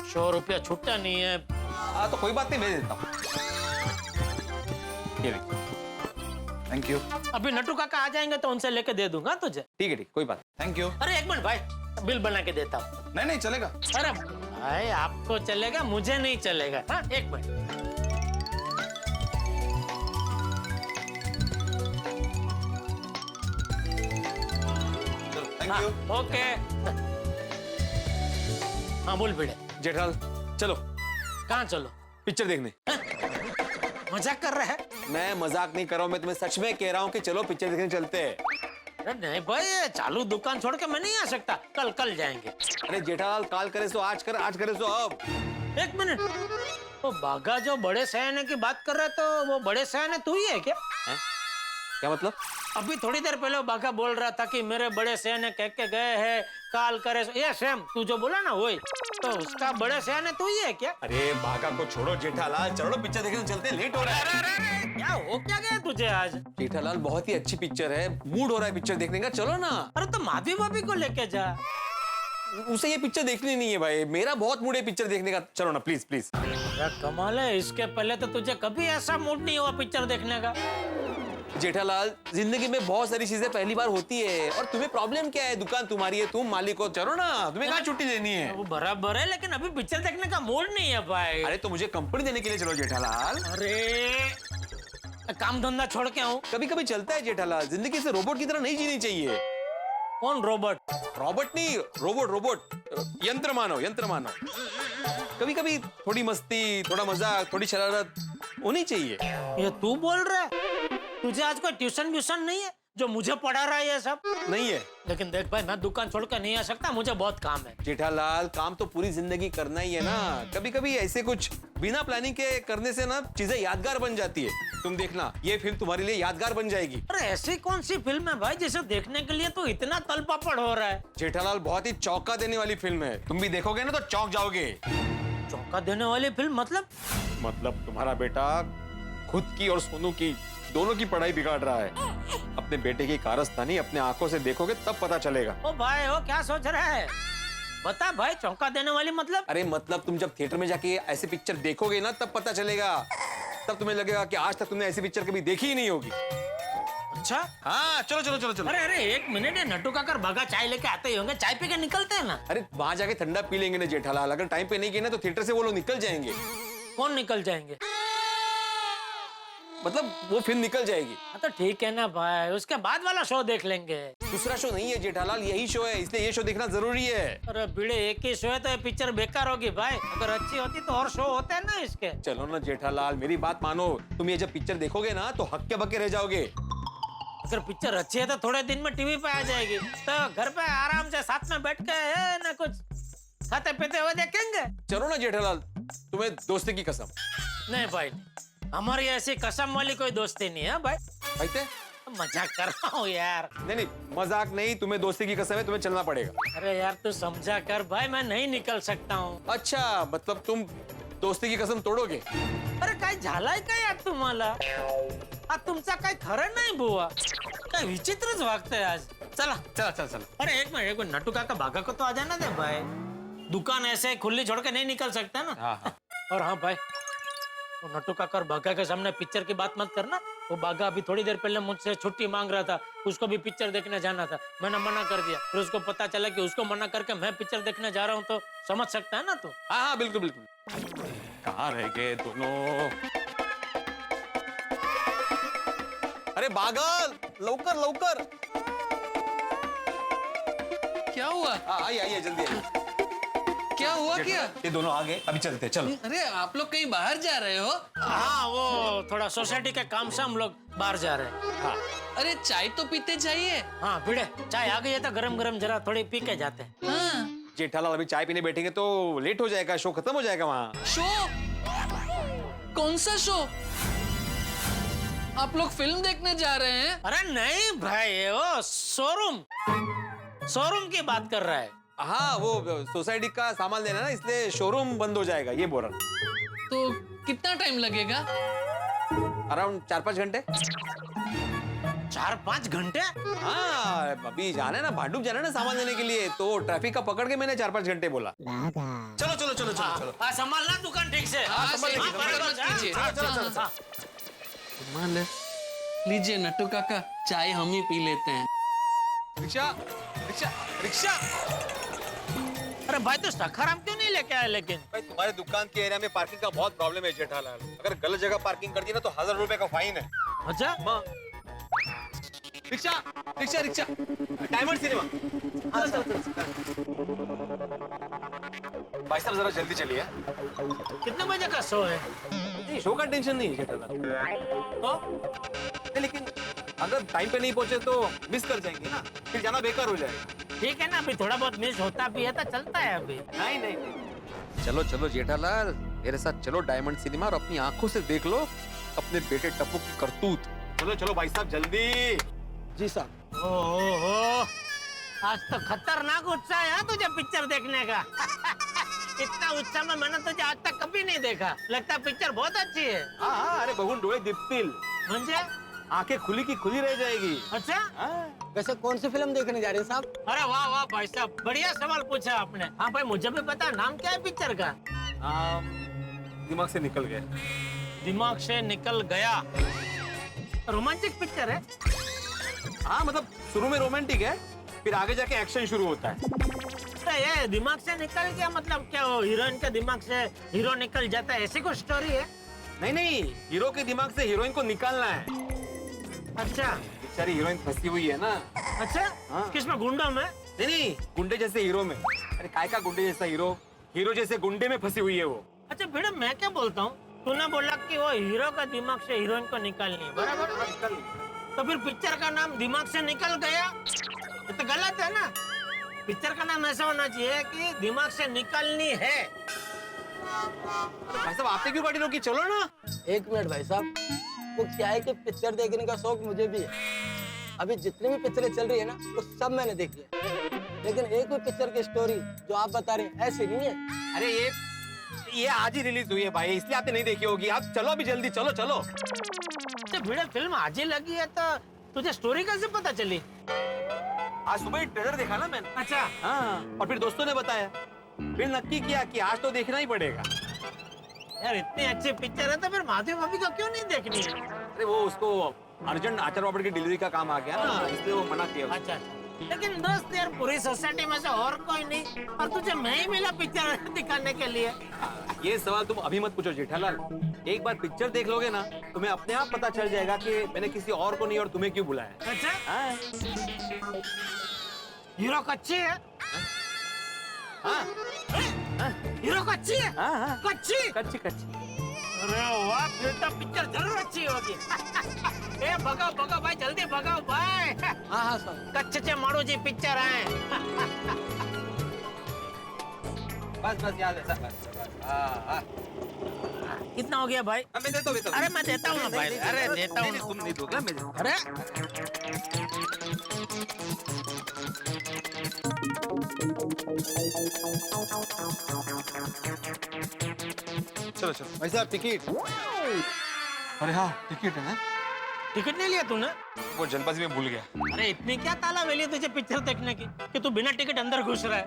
100 रुपया छुट्टा नहीं है। हाँ तो कोई बात नहीं, मैं देता हूँ। ये लीजिए। Thank you. अभी नट्टू काका आ जाएंगे तो उनसे लेके दे दूंगा तुझे। ठीक है, कोई बात। Thank you. अरे एक मिनट भाई, बिल बना के देता हूँ। नहीं चलेगा। अरे भाई आपको चलेगा, मुझे नहीं चलेगा। हाँ एक मिनट। Thank you. ओके। हाँ बोल बेटे। जेठालाल चलो। कहाँ चलो? पिक्चर देखने। मजाक कर रहा है? मैं मजाक नहीं कर रहा हूँ, मैं तुम्हें सच में कह रहा हूँ कि चलो पिक्चर देखने चलते हैं। अरे नहीं भाई, चालू दुकान छोड़ के मैं नहीं आ सकता, कल जाएंगे। अरे जेठालाल, काल करे सो आज कर, आज करे सो अब। एक मिनट, वो बागा जो बड़े सयाने की बात कर रहे, तो वो बड़े सयाने तू ही है क्या? है? क्या मतलब? अभी थोड़ी देर पहले वो बागा बोल रहा था कि मेरे बड़े सयाने कह के गए हैं काल करे सो। ये सेम तू जो बोला ना वही, तो उसका बड़े सयाने तू ही है क्या? अरे बागा को छोड़ो जेठालाल, चलो पिक्चर देखने चलते हैं, लेट हो रहा है। क्या हो क्या गया तुझे आज? जेठालाल बहुत ही अच्छी पिक्चर है, मूड हो रहा है पिक्चर देखने का, चलो ना। अरे तो माधवी भाभी को लेके जा। उसे ये पिक्चर देखनी नहीं है भाई, मेरा बहुत मूड है पिक्चर देखने का, चलो ना प्लीज प्लीज। कमाल है, इसके पहले तो तुझे कभी ऐसा मूड नहीं हुआ पिक्चर देखने का। जेठालाल जिंदगी में बहुत सारी चीजें पहली बार होती है, और तुम्हें प्रॉब्लम क्या है? दुकान तुम्हारी है, तुम मालिक हो, चलो ना, तुम्हें कहाँ छुट्टी देनी है? वो बराबर है, लेकिन अभी पिक्चर देखने का मूड नहीं है भाई। अरे तो मुझे कंपनी देने के लिए चलो जेठालाल। अरे काम धंधा छोड़ के आऊं? कभी कभी चलता है जेठालाल, जिंदगी से रोबोट की तरह नहीं जीनी चाहिए। कौन रोबोट? रॉबर्ट नहीं, रोबोट, यंत्र मानो। कभी कभी थोड़ी मस्ती, थोड़ा मजाक, थोड़ी शरारत होनी चाहिए। ये तू बोल रहा है? तुझे आज कोई ट्यूशन व्यूशन नहीं है जो मुझे पढ़ा रहा है ये सब? नहीं है। लेकिन देख भाई, मैं दुकान छोड़ कर नहीं आ सकता, मुझे बहुत काम है। जेठालाल काम तो पूरी जिंदगी करना ही है ना, कभी कभी ऐसे कुछ बिना प्लानिंग के करने से ना चीजें यादगार बन जाती है। तुम देखना, ये फिल्म तुम्हारे लिए यादगार बन जाएगी। अरे ऐसी कौन सी फिल्म है भाई जिसे देखने के लिए तो इतना तलपापड़ हो रहा है? जेठालाल बहुत ही चौंका देने वाली फिल्म है, तुम भी देखोगे ना तो चौंक जाओगे। चौंका देने वाली फिल्म मतलब तुम्हारा बेटा खुद की और सोनू की दोनों की पढ़ाई बिगाड़ रहा है। अपने बेटे की कारस्तानी अपने आंखों से देखोगे तब पता चलेगा। ओ भाई, ओ क्या सोच रहा है? बता भाई, चौंका देने वाली मतलब? अरे मतलब तुम जब थिएटर में जाके ऐसे पिक्चर देखोगे ना तब पता चलेगा, तब तुम्हें लगेगा कि आज तक तुमने ऐसी पिक्चर कभी देखी ही नहीं होगी। अच्छा हाँ चलो। अरे एक मिनट, नट्टू काकर बागा चाय लेके आते ही होंगे, चाय पी के निकलते हैं ना। अरे वहां जाके ठंडा पी लेंगे ना जेठालाल, अगर टाइम पे नहीं गए ना तो थिएटर से वो लोग निकल जाएंगे। कौन निकल जाएंगे? मतलब वो फिल्म निकल जाएगी। तो ठीक है ना भाई, उसके बाद वाला शो देख लेंगे। दूसरा शो नहीं है जेठालाल, यही शो है, इसलिए ये शो देखना जरूरी है। अरे बीड़े, एक ही शो है तो ये पिक्चर बेकार होगी भाई। अगर अच्छी होती तो और शो होते हैं ना इसके। चलो ना जेठालाल, मेरी बात मानो, तुम ये जब पिक्चर देखोगे ना तो हक्के बक्के रह जाओगे। अगर पिक्चर अच्छी है तो थोड़े दिन में टीवी पे आ जाएगी, तो घर पे आराम से साथ में बैठ के ना कुछ खाते पीते हुए देखेंगे। चलो ना जेठालाल, तुम्हें दोस्ती की कसम। नहीं भाई, हमारी ऐसी कसम वाली कोई दोस्ती नहीं है भाई। भाई ते? मजाक कर रहा हूँ यार। नहीं नहीं, मजाक नहीं, तुम्हें दोस्ती की कसम है, तुम्हें चलना पड़ेगा। अरे यार तू समझा कर भाई, मैं नहीं निकल सकता हूँ। अच्छा, मतलब तुम दोस्ती की कसम तोड़ोगे? अरे काय झालाय काय यार तुम्हाला? आज तुमचा काय खरं नाही बुवा, काय विचित्रच वागतंय आज। चला चला चला चला। अरे एक मिनट, नट्टू काका भागा को तो आ जाना दे भाई, दुकान ऐसे खुली छोड़ के नहीं निकल सकता ना। हाँ। और हाँ भाई, वो नट्टू काका और बागा के सामने पिक्चर की बात मत करना। वो बागा अभी थोड़ी देर पहले मुझसे छुट्टी मांग रहा था, उसको भी पिक्चर देखने जाना था, मैंने मना कर दिया। फिर उसको पता चला कि उसको मना करके मैं पिक्चर देखने जा रहा हूँ, तो समझ सकता है ना तू। हाँ हाँ बिल्कुल बिल्कुल। कहाँ रह गए दोनों? अरे बागल, लवकर लवकर। क्या हुआ? आइए आइए जल्दी आइए। क्या हुआ क्या? ये दोनों आ गए, अभी चलते हैं, चलो। अरे आप लोग कहीं बाहर जा रहे हो? हाँ, वो थोड़ा सोसाइटी के काम से हम लोग बाहर जा रहे हैं। हाँ अरे चाय तो पीते जाइए। हाँ भिड़े, चाय आ गई है तो गरम गरम जरा थोड़ी पी के जाते हैं। हाँ। जेठालाल अभी चाय पीने बैठेंगे तो लेट हो जाएगा, शो खत्म हो जाएगा वहाँ। शो? कौन सा शो? आप लोग फिल्म देखने जा रहे हैं? अरे नहीं भाई, वो शोरूम की बात कर रहा है। हाँ, वो सोसाइटी का सामान लेना ना, इसलिए शोरूम बंद हो जाएगा, ये बोल रहा। तो कितना टाइम लगेगा? अराउंड 4-5 घंटे। 4-5 घंटे? हाँ, अभी जाना है ना, भांडुप जाना है ना सामान लेने के लिए, तो ट्रैफिक का पकड़ के मैंने 4-5 घंटे बोला। चलो चलो चलो चलो चलो। हाँ, संभालना दुकान ठीक से। हाँ, सही, हाँ, संभाल बराबर, मत कीजिए। हाँ, चलो, चलो, हाँ। मान लीजिए नट्टू काका, चाय हम ही पी लेते हैं। Rickshaw rickshaw rickshaw. अरे भाई तो सखाराम क्यों नहीं लेके आए? लेकिन भाई तुम्हारे दुकान के एरिया में पार्किंग का बहुत प्रॉब्लम है जेठालाल, अगर गलत जगह पार्किंग कर दी ना तो 1000 रुपए का फाइन है। अच्छा, rickshaw rickshaw rickshaw, diamond cinema. भाई साहब जरा जल्दी चलिए। कितने बजे का शो है? नहीं, शो का टेंशन नहीं है जेठालाल, तो लेकिन अगर टाइम पे नहीं पहुंचे तो मिस कर जाएंगे ना, फिर जाना बेकार हो जाएगा। ठीक है ना, अभी थोड़ा बहुत मिस होता भी है तो चलता है अभी। नहीं नहीं नहीं, चलो चलो जेठालाल, मेरे साथ चलो डायमंड सिनेमा और अपनी आंखों से देख लो अपने बेटे टप्पू की करतूत। चलो चलो भाई साहब जल्दी। जी साहब। ओहो, आज तो खतरनाक उत्साह है तुझे पिक्चर देखने का। इतना उत्साह में मैंने तुझे आज तक कभी नहीं देखा। लगता है पिक्चर बहुत अच्छी है। हाँ हाँ, अरे बहून डोळे दिपतील, म्हणजे? आंखें खुली की खुली रह जाएगी। अच्छा, वैसे कौन सी फिल्म देखने जा रहे हैं साहब? अरे वाह वाह भाई साहब, बढ़िया सवाल पूछा आपने। हाँ भाई, मुझे भी पता, नाम क्या है पिक्चर का? दिमाग से निकल गए। दिमाग से निकल गया। रोमांटिक पिक्चर है? हाँ मतलब शुरू में रोमांटिक है, फिर आगे जाके एक्शन शुरू होता है। अरे ये दिमाग से निकल गया मतलब क्या, वो हीरोइन के दिमाग से हीरो निकल जाता है, ऐसी कोई स्टोरी है? नहीं नहीं, हीरो के दिमाग से हीरोइन को निकालना है। अच्छा बेचारी हीरोइन फंसी हुई है ना। अच्छा, हाँ। किसमें, गुंडों में? नहीं नहीं, गुंडे जैसे हीरो में। अरे काय का गुंडे जैसा हीरो, हीरो जैसे गुंडे में फंसी हुई है वो। अच्छा बेटा, मैं क्या बोलता हूँ, तूने बोला कि वो हीरो का दिमाग से हीरोइन को निकालनी है, बराबर? तो फिर पिक्चर का नाम दिमाग से निकल गया, ये तो गलत है ना। पिक्चर का नाम ऐसा होना चाहिए कि दिमाग से निकलनी है। तो भाई साहब आपने क्यों गाड़ी रोकी, चलो ना। एक मिनट भाई साहब, वो क्या है कि पिक्चर देखने का शौक मुझे भी है। अभी जितनी भी पिक्चरें चल रही है ना, वो सब मैंने देखी है, लेकिन एक भी पिक्चर की स्टोरी जो आप बता रहे हैं ऐसी नहीं है। अरे ये आज ही रिलीज हुई है भाई, इसलिए आपने नहीं देखी होगी। आप चलो अभी जल्दी, चलो चलो। अच्छा भिड़े, फिल्म आज ही लगी है तो तुझे स्टोरी कैसे पता चली? आज सुबह ही ट्रेलर देखा ना मैंने। अच्छा, हाँ, और फिर दोस्तों ने बताया, फिर नक्की किया कि आज तो देखना ही पड़ेगा। यार इतनी अच्छी पिक्चर है तो फिर माधवी भाभी को क्यों नहीं देखनी है? अरे वो उसको अर्जेंट आचार पापड़ की डिलीवरी का काम आ गया ना, इसलिए वो मना किया। अच्छा, लेकिन दोस्त यार पूरी सोसाइटी में से और कोई नहीं, और तुझे मैं ही मिला पिक्चर दिखाने के लिए। ये सवाल तुम अभी मत पूछो जेठालाल, एक बार पिक्चर देख लोगे ना तुम्हें अपने आप पता चल जाएगा कि मैंने किसी और को नहीं और तुम्हें क्यों बुलाया। अच्छा, हाँ, हीरो कच्ची है? हाँ, हीरो कच्ची है? हाँ, हाँ, कच्ची? कच्ची कच्ची। अरे वाह, फिर तो पिक्चर जरूर अच्छी होगी। ए भगाओ भगाओ भाई, जल्दी भगाओ भाई। हाँ हाँ साहब। कच्चे माड़ू जी पिक्चर है। बस बस याद है, बस बस। हाँ हाँ। कितना हो गया भाई? मैं देता हूँ अरे मैं देता हूँ ना भाई, अरे देता हूँ ना। तुम नहीं दोगे, मैं देता हूँ। अरे चलो चलो। भाई साहब टिकट। अरे हाँ टिकट है ना, टिकट नहीं लिया तूने? वो जल्दबाजी में भूल गया। अरे इतनी क्या ताला वेली तुझे पिक्चर देखने की कि तू बिना टिकट अंदर घुस रहा है?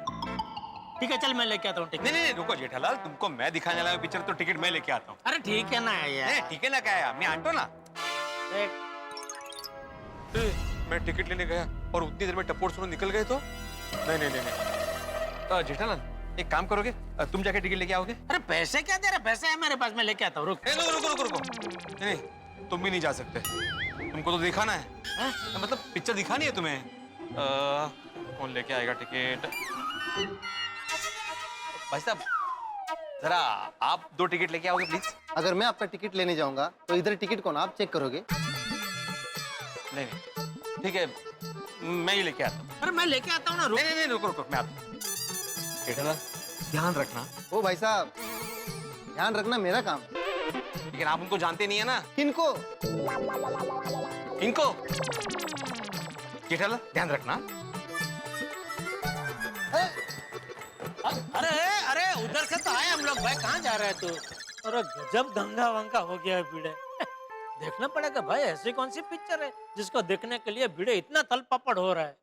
ठीक है चल मैं लेके आता हूँ टिकट। नहीं रुको जेठालाल, तुमको मैं दिखाने वाला पिक्चर तो टिकट मैं लेके आता हूँ। अरे ठीक है ना यार। ठीक है ना, क्या है, मैं आंटो ना। मैं टिकट लेने गया और उतनी देर में टप्पू और सोनू निकल गए तो नहीं। जेठालाल एक काम करोगे, तुम जाके टिकट लेके आओगे? अरे पैसे क्या दे रहे? पैसे है मेरे पास, मैं लेके आता हूँ। रुक रुको। नहीं तुम भी नहीं जा सकते, तुमको तो दिखाना है। मतलब पिक्चर दिखानी है तुम्हें। कौन लेके आएगा टिकट? भाई साहब जरा आप 2 टिकट लेके आओगे प्लीज। अगर मैं आपका टिकट लेने जाऊंगा तो इधर टिकट कौन आप चेक करोगे? नहीं ठीक है, मैं ही लेके आता हूँ। अरे मैं लेके आता हूँ ना। रुक। नहीं रुको मैं आता हूँ। जेठालाल ध्यान रखना। ओ भाई साहब ध्यान रखना मेरा काम। लेकिन आप उनको जानते नहीं है ना। किनको? इनको। जेठालाल ध्यान रखना। अरे उधर से तो आए हम लोग भाई, कहाँ जा रहे हैं तू? अरे गजब दंगा वंगा हो गया है भिड़े। देखना पड़ेगा भाई, ऐसी कौन सी पिक्चर है जिसको देखने के लिए भिड़े इतना तल पपड़ हो रहा है?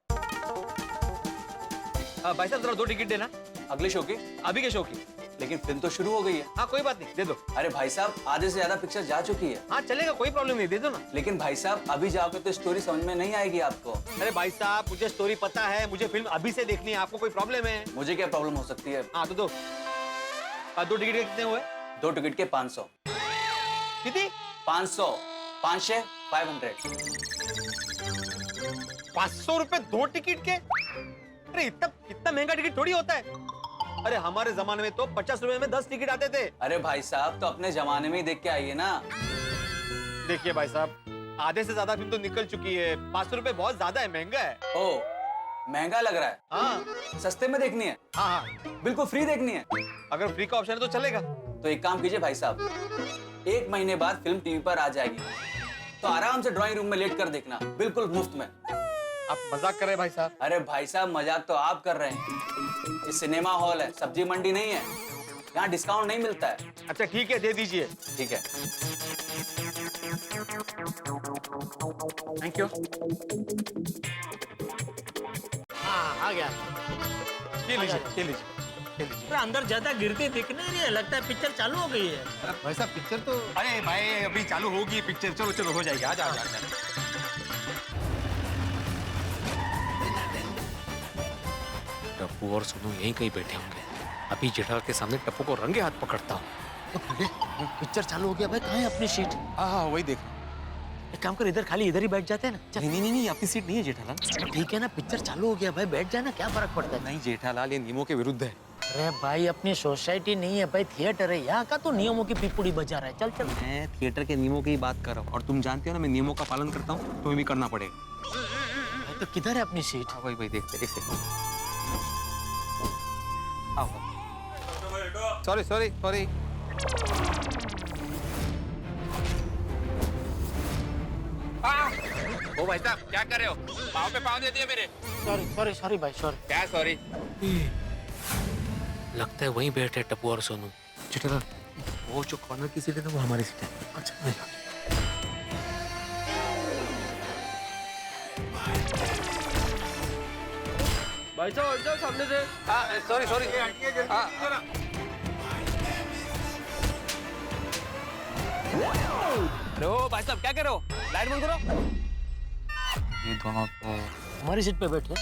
भाई साहब जरा 2 टिकट देना। अगले शो की? अभी के शो की। लेकिन फिल्म तो शुरू हो गई है। हाँ कोई बात नहीं, दे दो। अरे भाई साहब आधे से ज्यादा पिक्चर जा चुकी है। हाँ चलेगा, कोई प्रॉब्लम नहीं, दे दो ना। लेकिन भाई साहब अभी जाओगे तो स्टोरी समझ में नहीं आएगी आपको। अरे भाई साहब मुझे स्टोरी पता है, मुझे फिल्म अभी से देखनी है, आपको कोई प्रॉब्लम है? मुझे क्या प्रॉब्लम हो सकती है? हाँ तो दो। 2 टिकट के कितने हुए? 2 टिकट के 500। कितनी? 500 500 500। 500 रुपए 2 टिकट के? अरे इतना महंगा टिकट थोड़ी होता है। अरे हमारे जमाने में तो 50 रुपए में 10 टिकट आते थे। अरे भाई साहब तो अपने जमाने में ही देख के आइए ना। देखिए भाई साहब आधे से ज्यादा फिल्म तो निकल चुकी है, 500 रुपए बहुत ज्यादा है, महंगा है। ओ महंगा लग रहा है? हाँ सस्ते में देखनी है? हाँ बिल्कुल फ्री देखनी है? अगर फ्री का ऑप्शन है तो चलेगा। तो एक काम कीजिए भाई साहब, 1 महीने बाद फिल्म टीवी पर आ जाएगी तो आराम से ड्राइंग रूम में लेट कर देखना, बिल्कुल मुफ्त में। आप मजाक कर रहे हैं भाई साहब? अरे भाई साहब मजाक तो आप कर रहे हैं। ये सिनेमा हॉल है, सब्जी मंडी नहीं है, यहाँ डिस्काउंट नहीं मिलता है। अच्छा ठीक है, दे दीजिए। ठीक है थैंक यू। हाँ आ गया। ये लीजिए। अरे अंदर ज्यादा गिरती दिख नहीं रही है, लगता है पिक्चर चालू हो गई है। भाई साहब पिक्चर तो अरे भाई अभी चालू होगी पिक्चर, चलो हो जाएगी। आ जाओ। टप्पू और सोनू यहीं कहीं बैठे होंगे। अभी जेठालाल के सामने टप्पू को रंगे हाथ पकड़ता हूँ। पिक्चर चालू हो गया भाई, कहाँ है अपनी सीट? हाँ वही देख। एक काम कर, इधर खाली इधर ही बैठ जाते हैं ना। चल। नहीं अपनी सीट नहीं है जेठालाल। ठीक है ना, पिक्चर चालू हो गया भाई, बैठ जाना, क्या फर्क पड़ता है? नहीं जेठालाल ये नियमों के विरुद्ध है। अरे भाई अपनी सोसाइटी नहीं है भाई, थिएटर है, यहाँ का तो नियमों की पिपुड़ी बजा रहा है। चल चल। मैं थिएटर के नियमों की बात कर रहा हूँ और तुम जानते हो ना मैं नियमों का पालन करता हूँ, तुम्हें भी करना पड़ेगा। तो किधर है अपनी सीट? वही देखते। एक सेकंड। सॉरी। ओ भाई साहब क्या कर रहे हो? पाँव पे पाँव दे दिए मेरे। सॉरी भाई, सॉरी। क्या सॉरी? लगता है वहीं बैठे टप्पू और सोनू। जेठालाल वो जो कॉर्नर की सीट है ना वो हमारी सीट है। अच्छा भाई साहब हट जाओ सामने से। सॉरी हेलो भाई साहब क्या कर रहे हो? लाइट बंद करो। ये दोनों तो हमारी सीट पे बैठे।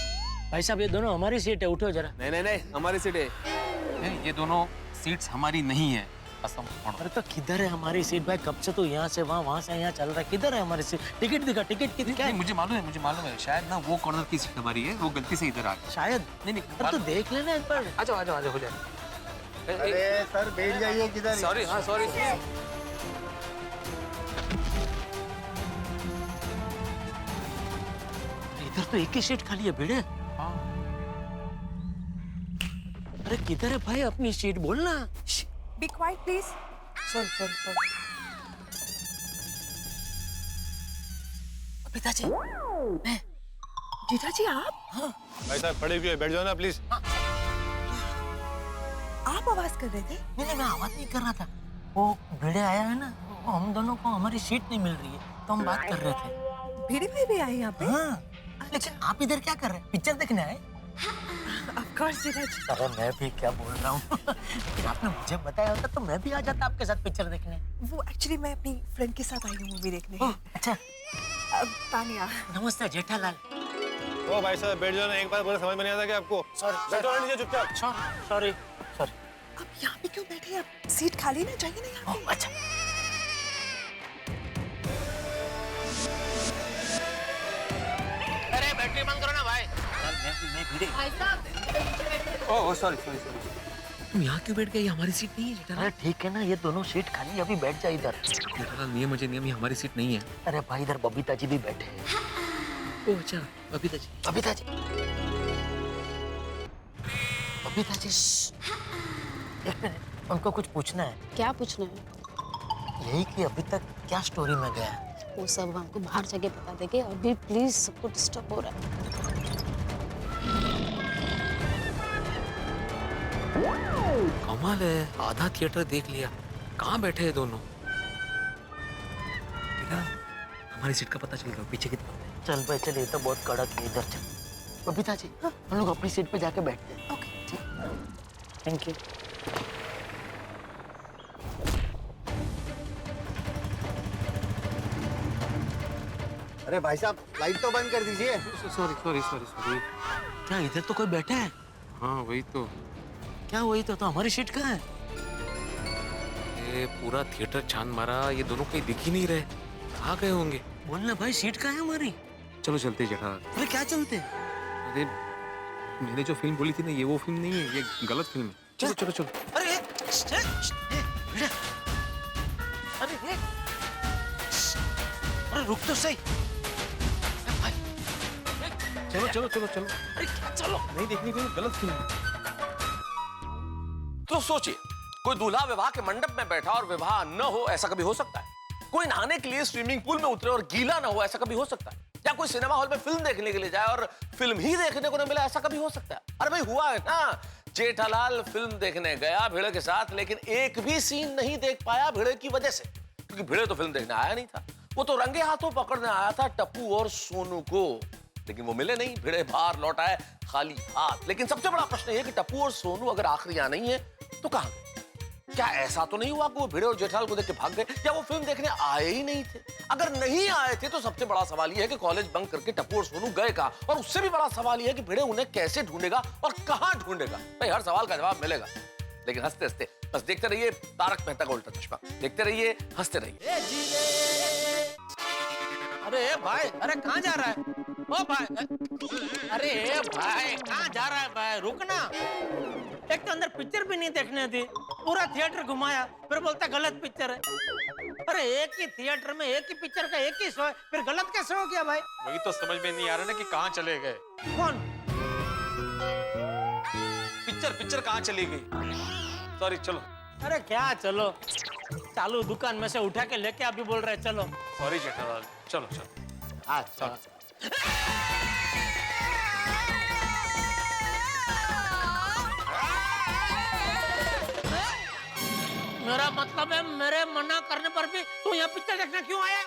भाई साहब ये दोनों हमारी सीट है, उठो जरा। नहीं हमारी सीट है। ये दोनों सीट्स हमारी नहीं है। कसम। अरे तो किधर है हमारी सीट भाई? कब से तो यहाँ से वहाँ, वहाँ से यहाँ चल रहा है। किधर है हमारी सीट? टिकट दिखा, टिकट की क्या है? मुझे मालूम है शायद ना वो कॉर्नर की सीट हमारी है, वो गलती से इधर आ गई। शायद। नहीं अरे तो देख लेना एक बार। आ जाओ हो जाए। अरे सर बैठ जाइए किधर। सॉरी। इधर तो एक ही सीट खाली है भिड़े। अरे किधर है भाई अपनी सीट? बोलना। Be quiet, please. सॉरी। पिताजी, मैं। जीजा जी आप? हाँ। भाई साहब खड़े क्यों है? बैठ जाओ ना प्लीज। आप आवाज कर रहे थे? नहीं, मैं आवाज नहीं कर रहा था। वो भिड़े आया है ना, वो हम दोनों को हमारी सीट नहीं मिल रही है, तो हम बात कर रहे थे। भिड़ी भाई भी आए यहाँ पे? हाँ, लेकिन आप इधर क्या कर रहे हैं? पिक्चर देखने आए? ऑफ कोर्स जीजा जी। अरे मैं भी क्या बोल रहा हूँ। लेकिन आपने मुझे बताया होता तो मैं भी आ जाता आपके साथ पिक्चर देखने। वो एक्चुअली मैं अपनी फ्रेंड के साथ आई हूँ मूवी देखने। अच्छा। तानिया। नमस्ते जेठालाल। ओ भाई साहब बैठ जाओ ना, एक बार पूरा समझ में नहीं आता क्या आपको? बैठो नीचे चुपचाप। सॉरी। अब यहाँ पे क्यों बैठे हैं? आप सीट खाली ना, जाइए ना यहाँ पे। अच्छा। अरे बैटरी बंद करो ना भाई। मैं भिड़े। Oh sorry. तुम यहाँ क्यों बैठ गए? हमारी सीट नहीं है जेठालाल। अरे ठीक है ना, ये दोनों सीट खाली, अभी बैठ जा इधर। जेठालाल नियम ये हमारी सीट नहीं है। अरे भाई इधर बबीता जी भी बैठे हैं। ओह अच्छा, बबीता जी। बबीता जी, एक मिनट, उनको कुछ पूछना है। क्या पूछना है? यही कि अभी तक क्या स्टोरी में गया? वो सब हमको बाहर जाके बता देंगे, अभी प्लीज सबको डिस्टर्ब हो रहा है। कमाल है, आधा थिएटर देख लिया। कहाँ बैठे हैं दोनों? बेटा, हमारी सीट का पता चल गया, पीछे की तरफ। चल भाई चल, ये तो बहुत कड़क है, इधर चल। बबीता जी, हम लोग अपनी सीट पे जाके बैठते हैं। ओके। Thank you. अरे भाई साहब लाइट तो बंद कर दीजिए। सॉरी। क्या इधर तो कोई बैठा है? हाँ वही तो। क्या वही तो हमारी सीट कहाँ है? ये पूरा थिएटर छान मारा, ये दोनों कहीं दिख ही नहीं रहे। कहाँ गए होंगे? बोलना भाई, सीट कहाँ है हमारी? चलो चलते जेठालाल। अरे क्या चलते? अरे मैंने जो फिल्म बोली थी ना, ये वो फिल्म नहीं है, ये गलत फिल्म है। चलो। अरे अरे रुक तो सही। चलो। अरे क्या चलो? नहीं देखनी फिल्म, गलत फिल्म है। तो सोचिए, कोई दूल्हा विवाह के मंडप में बैठा और विवाह न हो, ऐसा कभी हो सकता है? कोई नहाने के लिए स्विमिंग पूल में उतरे और गीला न हो, ऐसा कभी हो सकता है? या कोई सिनेमा हॉल में फिल्म देखने के लिए जाए और फिल्म ही देखने को न मिले, ऐसा कभी हो सकता है? अरे भाई हुआ है ना, जेठालाल फिल्म देखने गया भिड़े के साथ, लेकिन एक भी सीन नहीं देख पाया भिड़े की वजह से, क्योंकि भिड़े तो फिल्म देखने आया नहीं था। वो तो रंगे हाथों पकड़ने आया था टप्पू और सोनू को, लेकिन वो मिले नहीं। भिड़े बाहर लौट आए खाली हाथ। लेकिन सबसे बड़ा प्रश्न ये कि टप्पू और सोनू अगर आखिरी यहाँ नहीं है तो कहाँ गए? क्या ऐसा तो नहीं हुआ कि वो भिड़े और जेठालाल को देख के भाग गए, या वो फिल्म देखने आए ही नहीं थे? अगर नहीं आए थे तो सबसे बड़ा सवाल ये है कि कॉलेज बंक करके टप्पू और सोनू गए कहाँ? और उससे भी बड़ा सवाल ये है कि भिड़े उन्हें कैसे ढूंढेगा और कहाँ ढूंढेगा? भाई हर सवाल का जवाब मिलेगा, लेकिन हंसते हंसते बस देखते रहिए तारक मेहता का उल्टा चश्मा। देखते रहिए, हंसते रहिए। अरे भाई, अरे कहाँ जा रहा है? ओ भाई, अरे भाई कहाँ जा रहा है भाई? रुकना। एक तो अंदर पिक्चर भी नहीं देखने दी, पूरा थिएटर घुमाया, फिर बोलता गलत पिक्चर है। अरे एक ही थिएटर में एक ही पिक्चर का एक ही शो है, फिर गलत कैसे हो गया भाई? वही तो समझ में नहीं आ रहा ना कि कहाँ चले गए। कौन? पिक्चर कहाँ चली गई? सॉरी, चलो। अरे क्या चलो, चालू दुकान में से उठा के लेके अभी बोल रहे चलो। सॉरी जेठालाल, चलो। अच्छा। मेरा मतलब है, मेरे मना करने पर भी तू यहाँ पिक्चर देखने क्यों आया?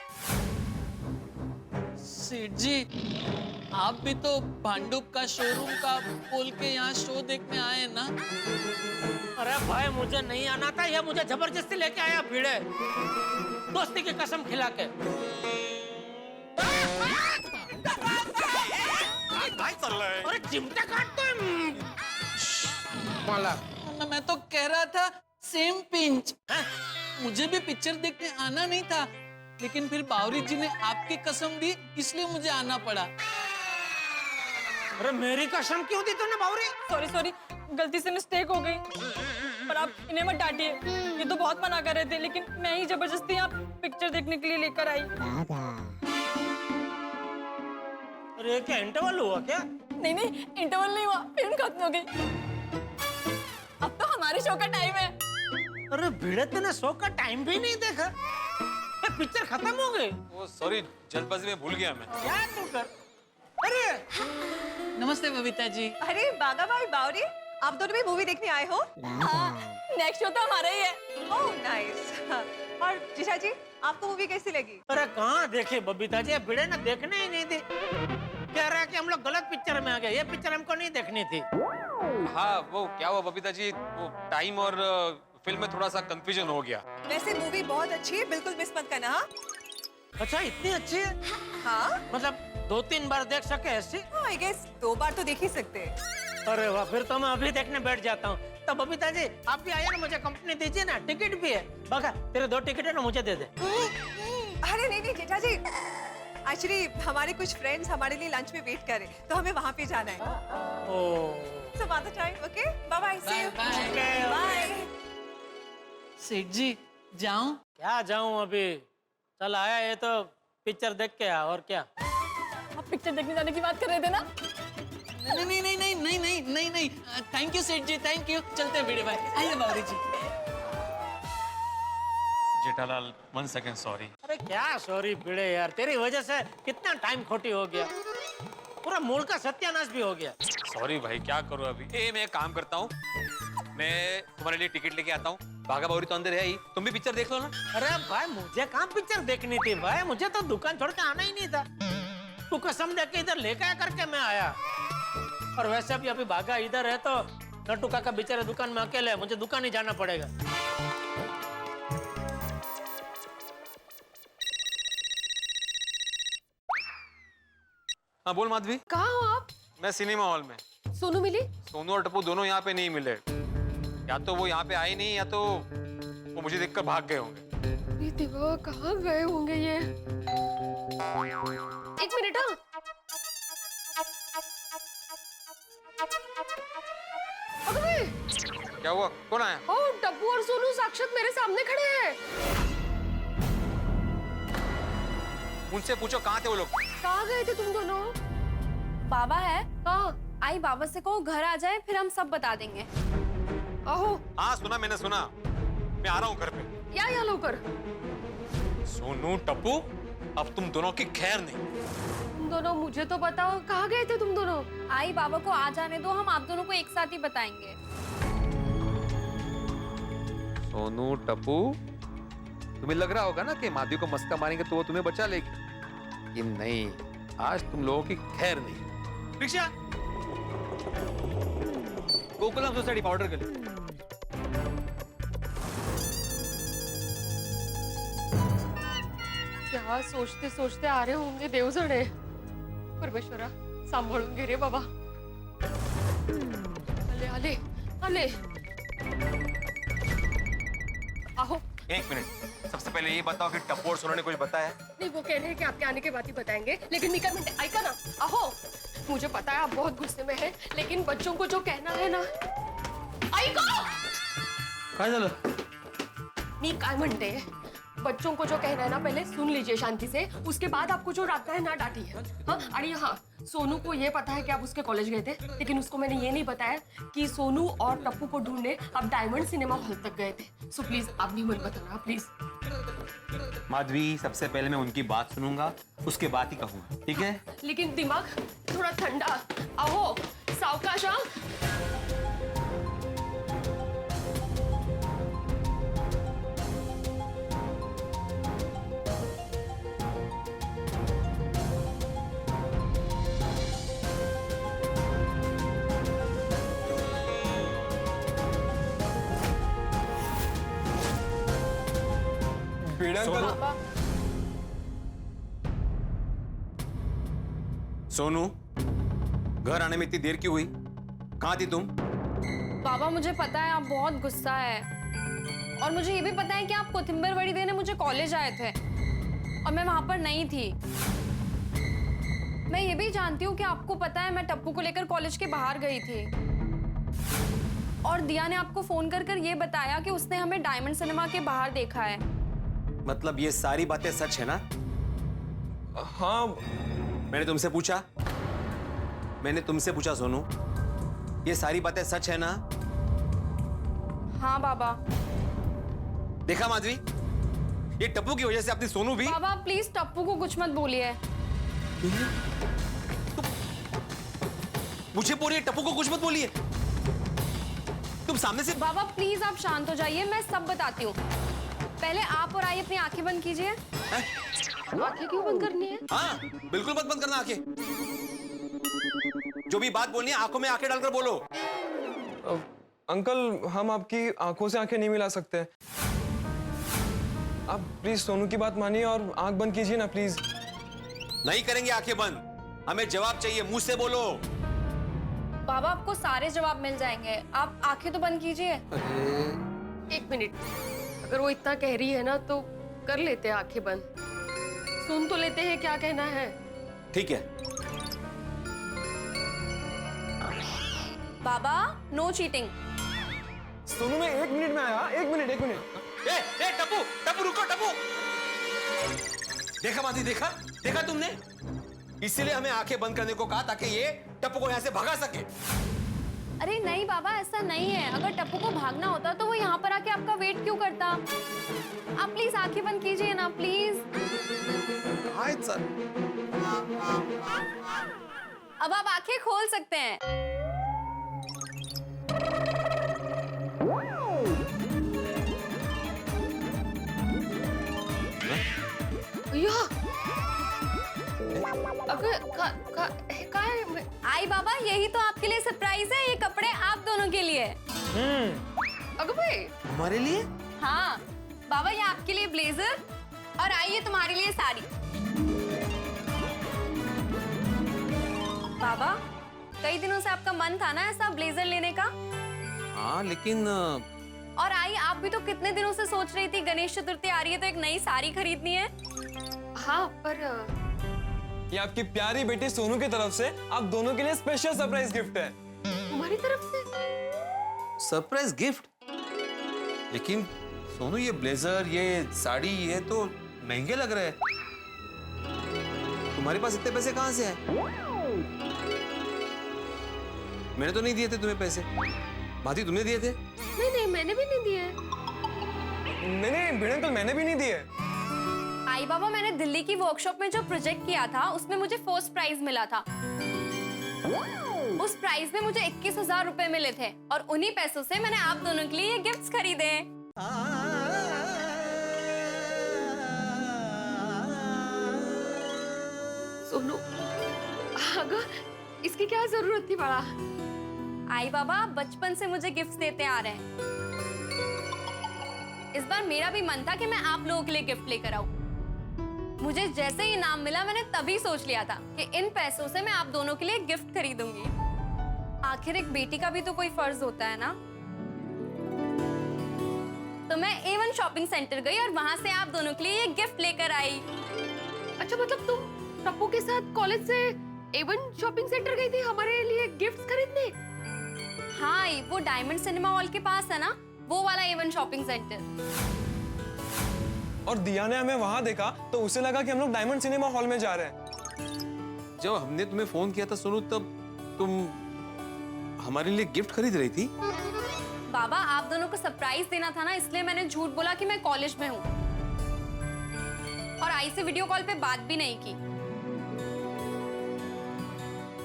सेठ जी, आप भी तो भांडुप का शोरूम का बोल के यहाँ शो देखने आए ना? अरे भाई मुझे नहीं आना था, ये मुझे जबरदस्ती लेके आया भिड़े, दोस्ती की कसम खिला के। अरे चिमटा काट तो माला। मैं तो कह रहा था सेम पिंच। मुझे भी पिक्चर देखने आना नहीं था, लेकिन फिर बावरी जी ने आपकी कसम दी, इसलिए मुझे आना पड़ा। अरे मेरी कसम क्यों दी तूने बावरी? सॉरी, गलती से मिस्टेक हो गई। पर आप इन्हें मत डांटिए, ये तो बहुत मना कर रहे थे, लेकिन मैं ही जबरदस्ती यहाँ पिक्चर देखने के लिए लेकर आई। अरे क्या इंटरवल हुआ क्या? नहीं, इंटरवल नहीं हुआ, फिल्म खत्म हो गई। अब तो हमारी शो का टाइम है। अरे भिड़े तूने शो का टाइम भी नहीं देखा? पिक्चर खत्म हो गई। वो सॉरी, जल्दबाजी में भूल गया मैं। क्या तू कर? अरे नमस्ते बबीता जी। अरे बागा भाई बावरी, आप दोनों भी मूवी देखने आए हो? नेक्स्ट शो तो हमारा ही है। Oh nice. और जीजा जी, आपको मूवी कैसी लगी? अरे कहाँ देखे बबीता जी, भिड़े ना देखने ही नहीं दी। कह रहा है कि हम लोग गलत पिक्चर में आ गए, ये पिक्चर हमको नहीं देखनी थी। हाँ, वो क्या हुआ बबीता जी, वो टाइम और फिल्म में थोड़ा सा कंफ्यूजन हो गया। वैसे मूवी बहुत अच्छी है, बिल्कुल मिस मत करना। हाँ? अच्छा, इतनी अच्छी है? हाँ? मतलब 2-3 बार देख सके ऐसी? आई गेस 2 बार तो देख ही सकते हैं। अरे वाह, फिर तो मैं अभी देखने बैठ जाता हूँ। तो बबीता जी, आप भी आइए ना, मुझे कंपनी दीजिए ना, टिकट भी है। बगा, तेरे 2 टिकट है ना, मुझे दे दे। अरे नहीं जेठा जी, एक्चुअली हमारे कुछ फ्रेंड्स हमारे लिए लंच में वेट कर रहे, तो हमें वहाँ पे जाना है। ओह। सब आता time, okay? Bye bye, see you. Bye. सेठ जी जाऊं? क्या जाऊं अभी? चल आया ये तो पिक्चर देख के आ, और क्या? आप पिक्चर देखने जाने की बात कर रहे थे ना? नहीं नहीं नहीं नहीं नहीं नहीं नहीं, थैंक यू सेठ जी, थैंक यू। चलते हैं भिड़े भाई, आइए बावरी जी। Jethalal 1 second, sorry. अरे क्या सॉरी भिड़े यार, तेरी वजह से कितना टाइम खोटी हो गया, पूरा मूड का सत्यानाश भी हो गया। सॉरी भाई, क्या करूँ अभी। मैं एक काम करता हूँ, मैं तुम्हारे लिए टिकट लेके आता हूँ। बागा बावरी तो अंदर है ही, तुम भी पिक्चर देख लो ना। अरे भाई, मुझे कहाँ पिक्चर देखनी थी भाई, मुझे तो दुकान छोड़ के आना ही नहीं था। तू कसम दे के इधर लेके आया करके मैं आया। और वैसे भी अभी बागा इधर है तो नट्टू काका बेचारे दुकान में अकेले है, मुझे दुकान ही जाना पड़ेगा। हाँ बोल माधवी। कहाँ हो आप? मैं सिनेमा हॉल में। सोनू मिली? सोनू और टप्पू दोनों यहाँ पे नहीं मिले। या तो वो यहाँ पे आए नहीं, या तो वो मुझे देखकर भाग गए होंगे। ये देवा, कहाँ गए होंगे ये? एक मिनट। हाँ, अबे क्या हुआ, कौन आया? ओ, टप्पू और सोनू साक्षात मेरे सामने खड़े हैं। उनसे पूछो कहाँ थे वो लोग। कहाँ गए थे तुम दोनों? बाबा है? हाँ। आई बाबा से कहो घर आ जाए, फिर हम सब बता देंगे। आहो। हाँ सुना, मैंने सुना। मैं आ रहा हूँ घर पे। या लोकर। सोनू टप्पू, अब तुम दोनों की खैर नहीं। तुम दोनों मुझे तो बताओ, कहाँ गए थे तुम दोनों? आई बाबा को आ जाने दो, हम आप दोनों को एक साथ ही बताएंगे। सोनू टप्पू, तुम्हें लग रहा होगा ना कि माधवी को मस्का मारेंगे तो वो तुम्हें बचा लेगी, कि नहीं, आज तुम लोगों की खैर नहीं। रिक्शा, गोकुलम सोसाइटी पाउडर के लिए। क्या सोचते सोचते आ रहे होंगे देवजणे। परमेश्वरा, सांभाळून घे रे बाबा। आले आले आले। आहो। एक मिनट, सबसे पहले ये बताओ कि टप्पू और सोनू ने कुछ बताया? नहीं, वो कह रहे हैं कि आपके आने के बाद ही बताएंगे, लेकिन मिका मिनट आएगा ना। आहो, मुझे पता है आप बहुत गुस्से में हैं, लेकिन बच्चों को जो कहना है ना, ऐका। काय झालं? मी काय म्हणते, बच्चों को जो कहना है ना पहले सुन लीजिए शांति से, उसके बाद आपको जो डांटना है ना डांटिए। हाँ, और हाँ, सोनू को ये पता है कि आप उसके कॉलेज गए थे, लेकिन उसको मैंने ये नहीं बताया कि सोनू और टप्पू को ढूंढने आप डायमंड सिनेमा हॉल तक गए थे। सो प्लीज आप भी मत बताना प्लीज। माधवी, सबसे पहले मैं उनकी बात सुनूंगा, उसके बाद ही कहूंगा, ठीक है? लेकिन दिमाग थोड़ा ठंडा। आहो, सावकाश। सोनू, घर आने में इतनी देर क्यों हुई? कहाँ थी तुम? बाबा, मुझे पता है आप बहुत गुस्सा है, और मुझे ये भी पता है कि आप कोथिंबर वड़ी देने मुझे कॉलेज आए थे और मैं वहां पर नहीं थी। मैं ये भी जानती हूँ कि आपको पता है मैं टप्पू को लेकर कॉलेज के बाहर गई थी, और दिया ने आपको फोन कर कर ये बताया कि उसने हमें डायमंड सिनेमा के बाहर देखा है। मतलब ये सारी बातें सच है ना? हाँ। मैंने तुमसे पूछा सोनू, ये सारी बातें सच है ना? हाँ बाबा। देखा माधवी, ये टप्पू की वजह से अपनी सोनू भी। बाबा प्लीज टप्पू को कुछ मत बोलिए। मुझे बोलिए, टप्पू को कुछ मत बोलिए। तुम सामने से। बाबा प्लीज आप शांत हो जाइए, मैं सब बताती हूँ। पहले आप और आई अपनी आंखें बंद कीजिए। आंखें क्यों बंद करनी है? हाँ बिल्कुल मत बंद करना आंखें। जो भी बात बोलनी है आंखों में आंखें डालकर बोलो। अंकल, हम आपकी आंखों से आंखें नहीं मिला सकते। आप प्लीज सोनू की बात मानिए और आंख बंद कीजिए ना प्लीज। नहीं करेंगे आंखें बंद, हमें जवाब चाहिए, मुंह से बोलो। बाबा आपको सारे जवाब मिल जाएंगे, आप आंखें तो बंद कीजिए। एक मिनट, अगर वो इतना कह रही है ना तो कर लेते हैं आंखें बंद। सुन तो लेते हैं क्या कहना है। ठीक है। बाबा नो चीटिंग। सोनू मैं 1 मिनट में आया। 1 मिनट 1 मिनट। ए टप्पू, टप्पू रुको, टप्पू। देखा माधवी, देखा तुमने? इसीलिए हमें आंखें बंद करने को कहा ताकि ये टप्पू को यहाँ से भगा सके। अरे नहीं बाबा, ऐसा नहीं है। अगर टप्पू को भागना होता तो वो यहाँ पर आके आपका वेट क्यों करता? आप प्लीज आंखें बंद कीजिए ना प्लीज। सर अब आप आंखें खोल सकते हैं। आई बाबा, यही तो आपके लिए सरप्राइज है। ये कपड़े आप दोनों के लिए। अगं भाई, हमारे लिए? हाँ बाबा, ये आपके लिए ब्लेजर और आई ये तुम्हारे लिए साड़ी। बाबा कई दिनों से आपका मन था ना ऐसा ब्लेजर लेने का। हाँ लेकिन और आई आप भी तो कितने दिनों से सोच रही थी गणेश चतुर्थी आ रही है तो एक नई साड़ी खरीदनी है। हाँ पर ये आपकी प्यारी बेटी सोनू की तरफ से आप दोनों के लिए स्पेशल सरप्राइज गिफ्ट है। तुम्हारी तरफ से सरप्राइज गिफ्ट? लेकिन सोनू ये ब्लेजर, ये साड़ी, ये तो महंगे लग रहे हैं। तुम्हारे पास इतने पैसे कहाँ से आए? मैंने तो नहीं दिए थे तुम्हें पैसे। भाती तुमने दिए थे? नहीं मैंने भी नहीं दिए। नहीं भिड़े अंकल, मैंने भी नहीं दिए। आई बाबा, मैंने दिल्ली की वर्कशॉप में जो प्रोजेक्ट किया था उसमें मुझे फर्स्ट प्राइज मिला था। उस प्राइज में मुझे 21,000 रुपए मिले थे और उन्हीं पैसों से मैंने आप दोनों के लिए ये गिफ्ट्स खरीदे। सोनू, अगर इसकी क्या जरूरत थी बड़ा? आई बाबा, बचपन से मुझे गिफ्ट्स देते आ रहे हैं। इस बार मेरा भी मन था कि मैं आप लोगों के लिए गिफ्ट लेकर आऊं। मुझे जैसे ही इनाम मिला मैंने तभी सोच लिया था कि इन पैसों से मैं आप दोनों के लिए गिफ्ट खरीदूंगी। आखिर एक बेटी का भी तो कोई फर्ज होता है ना। तो मैं A1 शॉपिंग सेंटर गई और वहां से आप दोनों के लिए ये गिफ्ट लेकर आई। अच्छा, मतलब तुम टप्पू के साथ कॉलेज से A1 शॉपिंग सेंटर गई थी हमारे लिए गिफ्ट्स खरीदने? हाँ, वो डायमंड सिनेमा हॉल के पास है ना, वो वाला A1 शॉपिंग सेंटर। और दिया ने हमें वहां देखा तो उसे लगा कि हम लोग डायमंड सिनेमा हॉल में जा रहे हैं। जब हमने तुम्हें फोन किया था सोनू, तब तुम हमारे लिए गिफ्ट खरीद रही थी। बाबा, आप दोनों को सरप्राइज देना था ना, इसलिए मैंने झूठ बोला कि मैं कॉलेज में हूँ और आई से वीडियो कॉल पे बात भी नहीं की।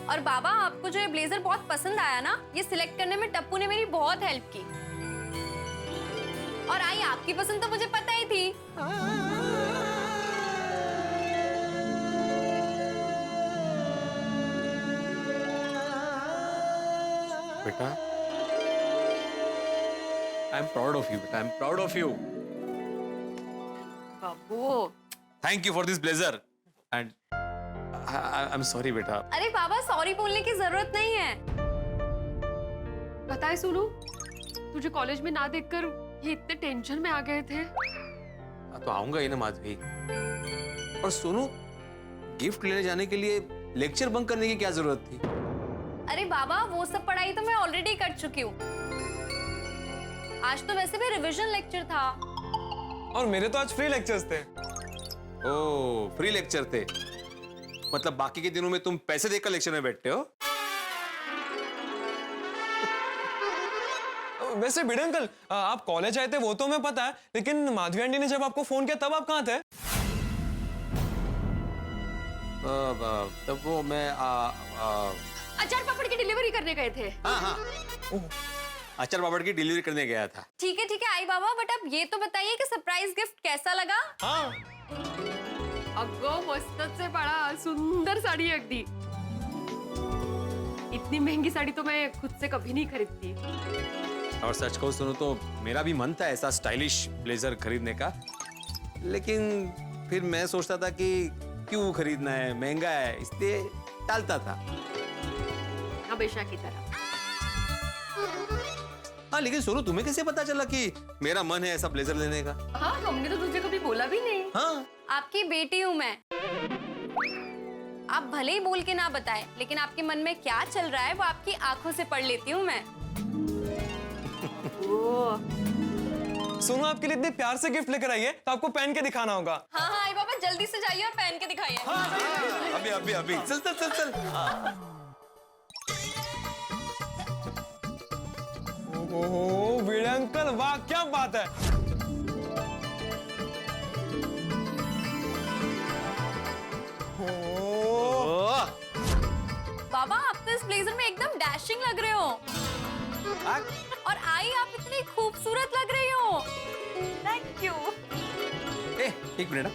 और बाबा, आपको जो ये ब्लेजर बहुत पसंद आया ना, ये सिलेक्ट करने में टप्पू ने मेरी बहुत हेल्प की। और आई, आपकी पसंद तो मुझे पता ही थी। बेटा, I am proud of you. बेटा, I am proud of you. बाबू, thank you for this blazer and I am sorry बेटा। अरे बाबा, सॉरी बोलने की जरूरत नहीं है। पता है सोनू, तुझे कॉलेज में ना देखकर ये इतने टेंशन में आ गए थे। तो आऊंगा ही ना माधवी। और सोनू, गिफ्ट लेने जाने के लिए लेक्चर बंक करने की क्या जरूरत थी? अरे बाबा, वो सब पढ़ाई तो मैं ऑलरेडी कर चुकी हूँ। आज तो वैसे भी रिवीजन लेक्चर था। और मेरे तो आज फ्री लेक्चर्स थे। ओह, फ्री लेक्चर थे। मतलब बाकी के दिनों में तुम पैसे देकर लेक्चर में बैठते हो? वैसे भिड़े अंकल, आप कॉलेज आए थे वो तो मैं पता है, लेकिन माधवी आंटी ने जब आपको फोन किया तब आप कहाँ थे? तब वो मैं अचार पापड़ की डिलीवरी करने गए थे। हाँ अचार पापड़ की डिलीवरी करने गया था। ठीक है आई बाबा, बट अब ये तो बताइए कि सरप्राइज गिफ्ट कैसा लगा? हाँ अगं मस्तच आहे बाळा, सुंदर साड़ी है अगदी। इतनी महंगी साड़ी तो मैं खुद से कभी नहीं खरीदती। और सच कहूं सुनो तो मेरा भी मन था ऐसा स्टाइलिश ब्लेजर खरीदने का, लेकिन फिर मैं सोचता था कि क्यों खरीदना है, महंगा है, इसलिए टालता था। हमेशा की तरह। हाँ लेकिन सोनू, तुम्हें कैसे पता चला कि मेरा मन है ऐसा ब्लेजर लेने का? हाँ, हमने तो तुझे कभी बोला भी नहीं। हाँ आपकी बेटी हूँ मैं। आप भले ही बोल के ना बताएं, लेकिन आपके मन में क्या चल रहा है वो आपकी आंखों से पढ़ लेती हूँ मैं। सोनू आपके लिए इतने प्यार से गिफ्ट लेकर आई है, तो आपको पहन के दिखाना होगा। हाँ आई बाबा, जल्दी से जाइए और पहन के दिखाइए। अभी चल। ओहो भिड़े अंकल, वाह क्या बात है। बाबा आप तो इस ब्लेजर में एकदम डैशिंग लग रहे हो। और आई आप इतनी खूबसूरत लग रही हो। Thank you. एक मिनट।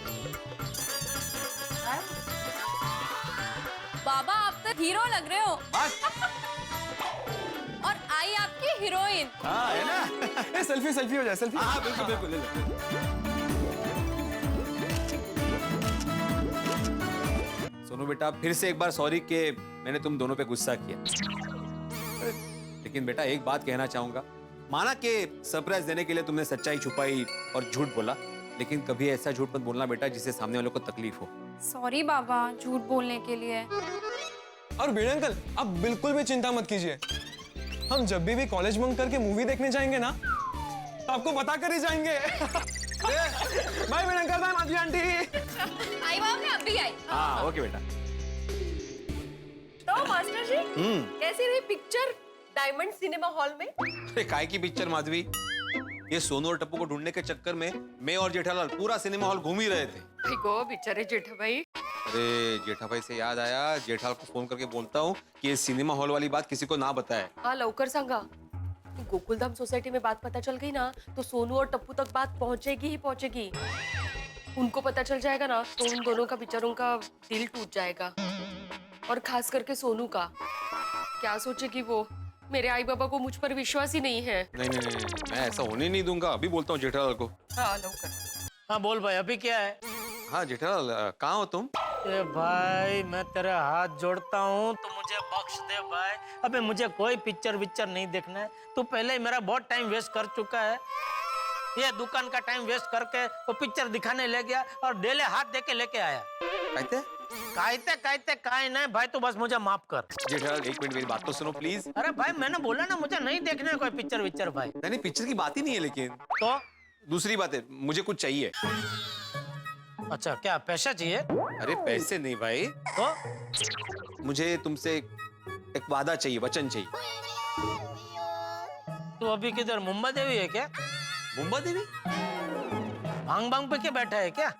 बाबा आप तो हीरो लग रहे हो। और आई आपकी हीरोइन। हाँ है ना। सेल्फी हो जाए, सेल्फी। हाँ बिल्कुल ले लो। सोनू बेटा, फिर से एक बार सॉरी कि मैंने तुम दोनों पे गुस्सा किया, लेकिन बेटा एक बात कहना चाहूंगा। माना कि सरप्राइज देने के लिए तुमने सच्चाई छुपाई और झूठ बोला, लेकिन कभी ऐसा झूठ मत बोलना बेटा जिससे सामने वालों को तकलीफ हो। सॉरी बाबा झूठ बोलने के लिए। और भिड़े अंकल, आप बिल्कुल भी चिंता मत कीजिए। हम जब भी कॉलेज बंक करके मूवी देखने जाएंगे ना, तो आपको बता कर ही जाएंगे। बाय भिड़े अंकल, बाय माधवी आंटी। आई बाबा मैं अभी आई। हाँ ओके बेटा। तो मास्टर जी कैसी रही पिक्चर डायमंड सिनेमा हॉल में? अरे काय की पिक्चर माधवी, ये सोनू और टप्पू को ढूंढने के चक्कर में मैं और जेठालाल पूरा सिनेमा हॉल घूम ही रहे थे। देखो बेचारे जेठा भाई। अरे जेठा भाई से याद आया, जेठालाल को फोन करके बोलता हूँ कि ये सिनेमा हॉल वाली बात किसी को ना बताए। हाँ लवकर सांगा। गोकुलधाम सोसाइटी में बात पता चल गई ना, तो सोनू और टप्पू तक बात पहुंचेगी ही पहुंचेगी। उनको पता चल जाएगा ना, तो उन दोनों का बेचारों का दिल टूट जाएगा। और खास करके सोनू का। क्या सोचेगी वो? मेरे आई बाबा को मुझ पर विश्वास ही नहीं है। नहीं, मैं ऐसा होने नहीं दूंगा। अभी बोलता हूँ जेठालाल को। हाँ लवकर। हाँ बोल भाई, अभी क्या है? हाँ जेठालाल, कहाँ हो तुम? ए भाई मैं तेरे हाथ जोड़ता हूँ, तो मुझे बख्श दे भाई। अबे मुझे कोई पिक्चर नहीं देखना है। तू पहले ही मेरा बहुत टाइम वेस्ट कर चुका है। ये दुकान का टाइम वेस्ट करके वो पिक्चर दिखाने ले गया और डेले हाथ दे के लेके आया। कहते काय नहीं भाई, तू बस मुझे माफ कर। जेठालाल एक मिनट मेरी बात तो सुनो प्लीज। अरे भाई मैंने बोला ना, मुझे नहीं देखना है कोई पिक्चर भाई। नहीं पिक्चर की बात ही नहीं है, लेकिन तो दूसरी बात है, मुझे कुछ चाहिए। अच्छा क्या पैसा चाहिए? अरे पैसे नहीं भाई, तो मुझे तुमसे एक वादा चाहिए, वचन चाहिए। तू अभी किधर, मुंबा देवी है क्या? मुंबा देवी? भांग पे क्या बैठा है क्या?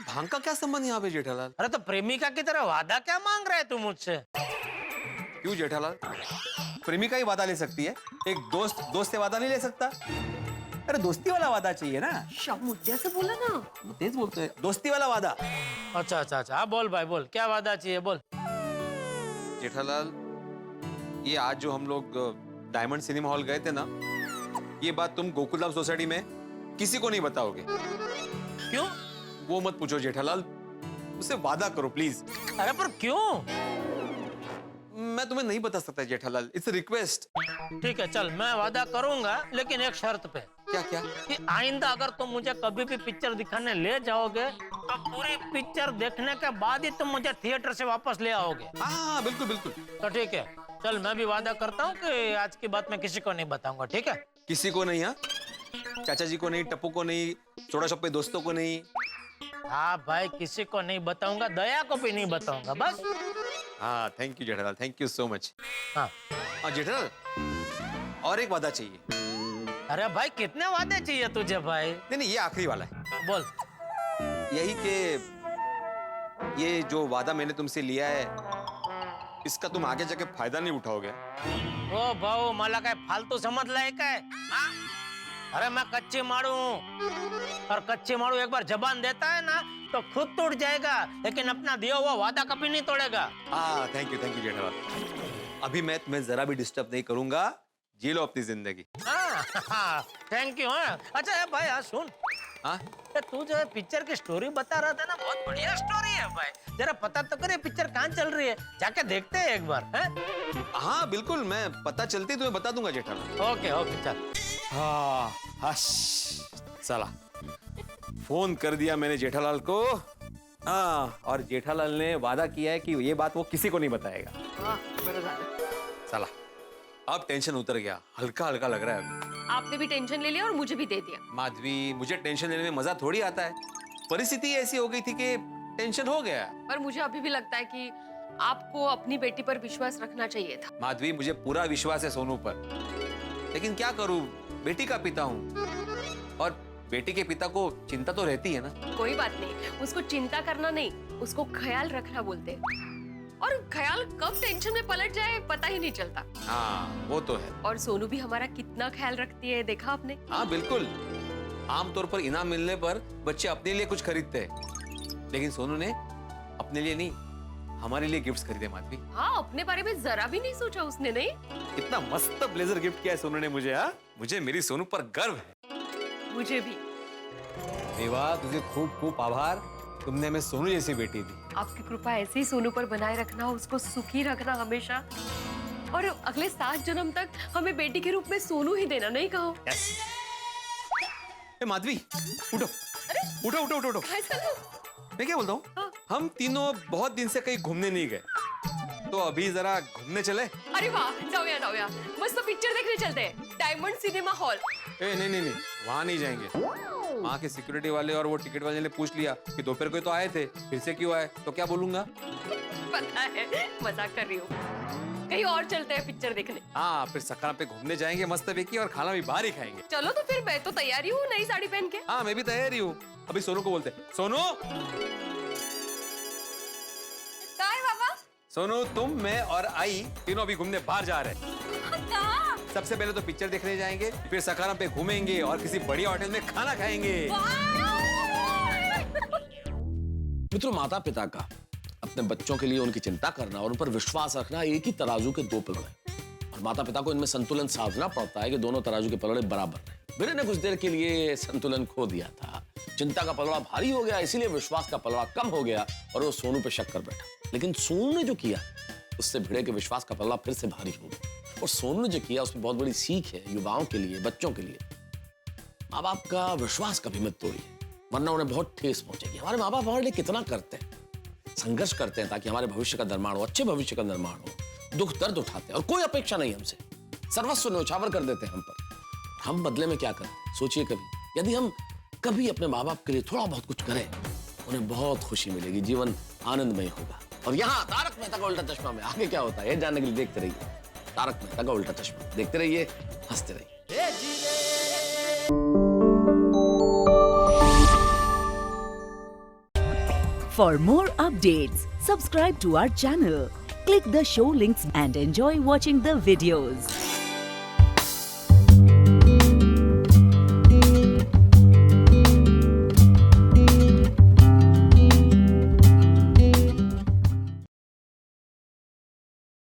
भांग का क्या संबंध यहाँ पे जेठालाल? अरे तो प्रेमिका की तरह वादा क्या मांग रहा है तू मुझसे? क्यों जेठालाल, प्रेमिका ही वादा ले सकती है, एक दोस्त से वादा नहीं ले सकता? अरे दोस्ती वाला वादा चाहिए ना। मुद्दे से बोला ना, तेज बोलते हैं, दोस्ती वाला वादा। अच्छा हाँ बोल भाई बोल, क्या वादा चाहिए बोल। जेठालाल, ये आज जो हम लोग डायमंड सिनेमा हॉल गए थे ना, ये बात तुम गोकुलधाम सोसाइटी में किसी को नहीं बताओगे। क्यों? वो मत पूछो जेठालाल, उसे वादा करो प्लीज। अरे पर क्यों? मैं तुम्हें नहीं बता सकता जेठालाल, इट्स रिक्वेस्ट। ठीक है चल, मैं वादा करूंगा, लेकिन एक शर्त पे। क्या? कि आइंदा अगर तुम मुझे कभी भी पिक्चर दिखाने ले जाओगे, तो पूरी पिक्चर देखने के बाद ही तुम मुझे थिएटर से वापस ले आओगे। हाँ बिल्कुल। तो ठीक है चल, मैं भी वादा करता हूँ कि आज की बात मैं किसी को नहीं बताऊंगा, ठीक है? किसी को नहीं? हाँ, चाचा जी को नहीं, टप्पू को नहीं, छोटा छप्पे दोस्तों को नहीं? हाँ भाई, किसी को नहीं बताऊंगा, दया को भी नहीं बताऊंगा, बस। हाँ thank you Jethalal, thank you so much. हाँ जेठालाल, और एक वादा चाहिए। अरे भाई कितने वादे चाहिए तुझे भाई? नहीं ये आखिरी वाला है। बोल। यही कि ये जो वादा मैंने तुमसे लिया है, इसका तुम आगे जाके फायदा नहीं उठाओगे। ओ भाऊ मला काय फालतू समझ लाए काय? हाँ? अरे मैं कच्ची मारू हूँ, और कच्ची मारू एक बार जबान देता है ना तो खुद टूट जाएगा, लेकिन अपना दिया हुआ वादा कभी नहीं तोड़ेगा। हाँ थैंक यू जेठालाल। अभी मैं तुम्हें जरा भी डिस्टर्ब नहीं करूंगा, जी लो अपनी जिंदगी। Thank you. अच्छा भाई हाँ सुन, हाँ तू जो है पिक्चर की स्टोरी बता रहा था ना, बहुत बढ़िया स्टोरी है भाई। जरा पता तो करे पिक्चर कहाँ चल रही है, जाके देखते हैं एक बार। है? हाँ बिल्कुल, मैं पता चलती तुम्हें बता दूंगा जेठालाल। ओके ओके चल। हाँ हश, चला फोन कर दिया मैंने जेठालाल को। हाँ, और जेठालाल ने वादा किया है कि ये बात वो किसी को नहीं बताएगा। चला अब टेंशन उतर गया, हल्का हल्का लग रहा है अभी। आपने भी टेंशन ले लिया और मुझे भी दे दिया। माधवी, मुझे टेंशन लेने में मजा थोड़ी आता है। परिस्थिति ऐसी हो गई थी कि टेंशन हो गया। पर मुझे अभी भी लगता है कि आपको अपनी बेटी पर विश्वास रखना चाहिए था। माधवी, मुझे पूरा विश्वास है सोनू पर, लेकिन क्या करूं, बेटी का पिता हूं, और बेटी के पिता को चिंता तो रहती है ना। कोई बात नहीं, उसको चिंता करना नहीं, उसको ख्याल रखना बोलते हैं। और ख्याल कब टेंशन में पलट जाए पता ही नहीं चलता। हाँ वो तो है। और सोनू भी हमारा कितना ख्याल रखती है, देखा आपने? हाँ बिल्कुल, आमतौर पर इनाम मिलने पर बच्चे अपने लिए कुछ खरीदते हैं, लेकिन सोनू ने अपने लिए नहीं, हमारे लिए गिफ्ट्स खरीदे। माधवी, हाँ अपने बारे में जरा भी नहीं सोचा उसने। नहीं, इतना मस्त ब्लेजर गिफ्ट किया है सोनू ने मुझे। हाँ मुझे मेरी सोनू पर गर्व है। मुझे भी। देवा, तुझे खूब खूब आभार, तुमने हमें सोनू जैसी बेटी दी। आपकी कृपा ऐसे ही सोनू पर बनाए रखना, उसको सुखी रखना हमेशा, और अगले 7 जन्म तक हमें बेटी के रूप में सोनू ही देना, नहीं कहो? यस। माधवी उठो, उठो उठो उठो उठो। मैं क्या बोलता हूँ, हम तीनों बहुत दिन से कहीं घूमने नहीं गए, तो अभी जरा घूमने चले। अरे वाह, जाओ मस्त पिक्चर देखने चलते हैं, डायमंड सिनेमा हॉल। नहीं, वहाँ नहीं जाएंगे। वहाँ के सिक्योरिटी वाले और वो टिकट वाले ने पूछ लिया कि दोपहर को तो आए थे, फिर से क्यों आए, तो क्या बोलूंगा? पता है, मजाक कर रही हूँ। कहीं और चलते हैं पिक्चर देखने। हाँ, फिर सखाना पे घूमने जाएंगे मस्त पैकी, और खाना भी बाहर ही खाएंगे। चलो तो फिर मैं तो तैयारी हूँ नई साड़ी पहन के। हाँ मैं भी तैयारी हूँ। अभी सोनू को बोलते, सोनू। सोनू, तुम, मैं और आई तीनों अभी घूमने बाहर जा रहे हैं। सबसे पहले तो पिक्चर देखने जाएंगे, फिर सखाना पे घूमेंगे और किसी बढ़िया होटल में खाना खाएंगे। मित्रों, माता पिता का अपने बच्चों के लिए उनकी चिंता करना और उन पर विश्वास रखना एक ही तराजू के 2 पलड़े, और माता पिता को इनमें संतुलन साधना पड़ता है कि दोनों तराजू के पलड़े बराबर रहे। मेरे ने कुछ देर के लिए संतुलन खो दिया था, चिंता का पलड़ा भारी हो गया, इसीलिए विश्वास का पलड़ा कम हो गया और वो सोनू पे शक कर बैठा। लेकिन सोनू ने जो किया उससे भिड़े के विश्वास का पलड़ा फिर से भारी हो गया, और सोनू ने जो किया उसमें बहुत बड़ी सीख है युवाओं के लिए, बच्चों के लिए। माँ बाप का विश्वास कभी मत तोड़िए, वरना उन्हें बहुत ठेस पहुंचेगी। हमारे माँ बाप हमारे लिए कितना करते हैं, संघर्ष करते हैं ताकि हमारे भविष्य का निर्माण हो, अच्छे भविष्य का निर्माण हो, दुख दर्द उठाते हैं और कोई अपेक्षा नहीं हमसे, सर्वस्व न्यौछावर कर देते हैं हम पर। हम बदले में क्या करें? सोचिए कभी, यदि हम कभी अपने माँ बाप के लिए थोड़ा बहुत कुछ करें, उन्हें बहुत खुशी मिलेगी, जीवन आनंदमय होगा। और यहाँ तारक मेहता का उल्टा चश्मा में आगे क्या होता है ये जानने के लिए देखते रहिए तारक मेहता का उल्टा चश्मा। देखते रहिए, हंसते रहिए। For more updates, subscribe to our channel, click the show links and enjoy watching the videos.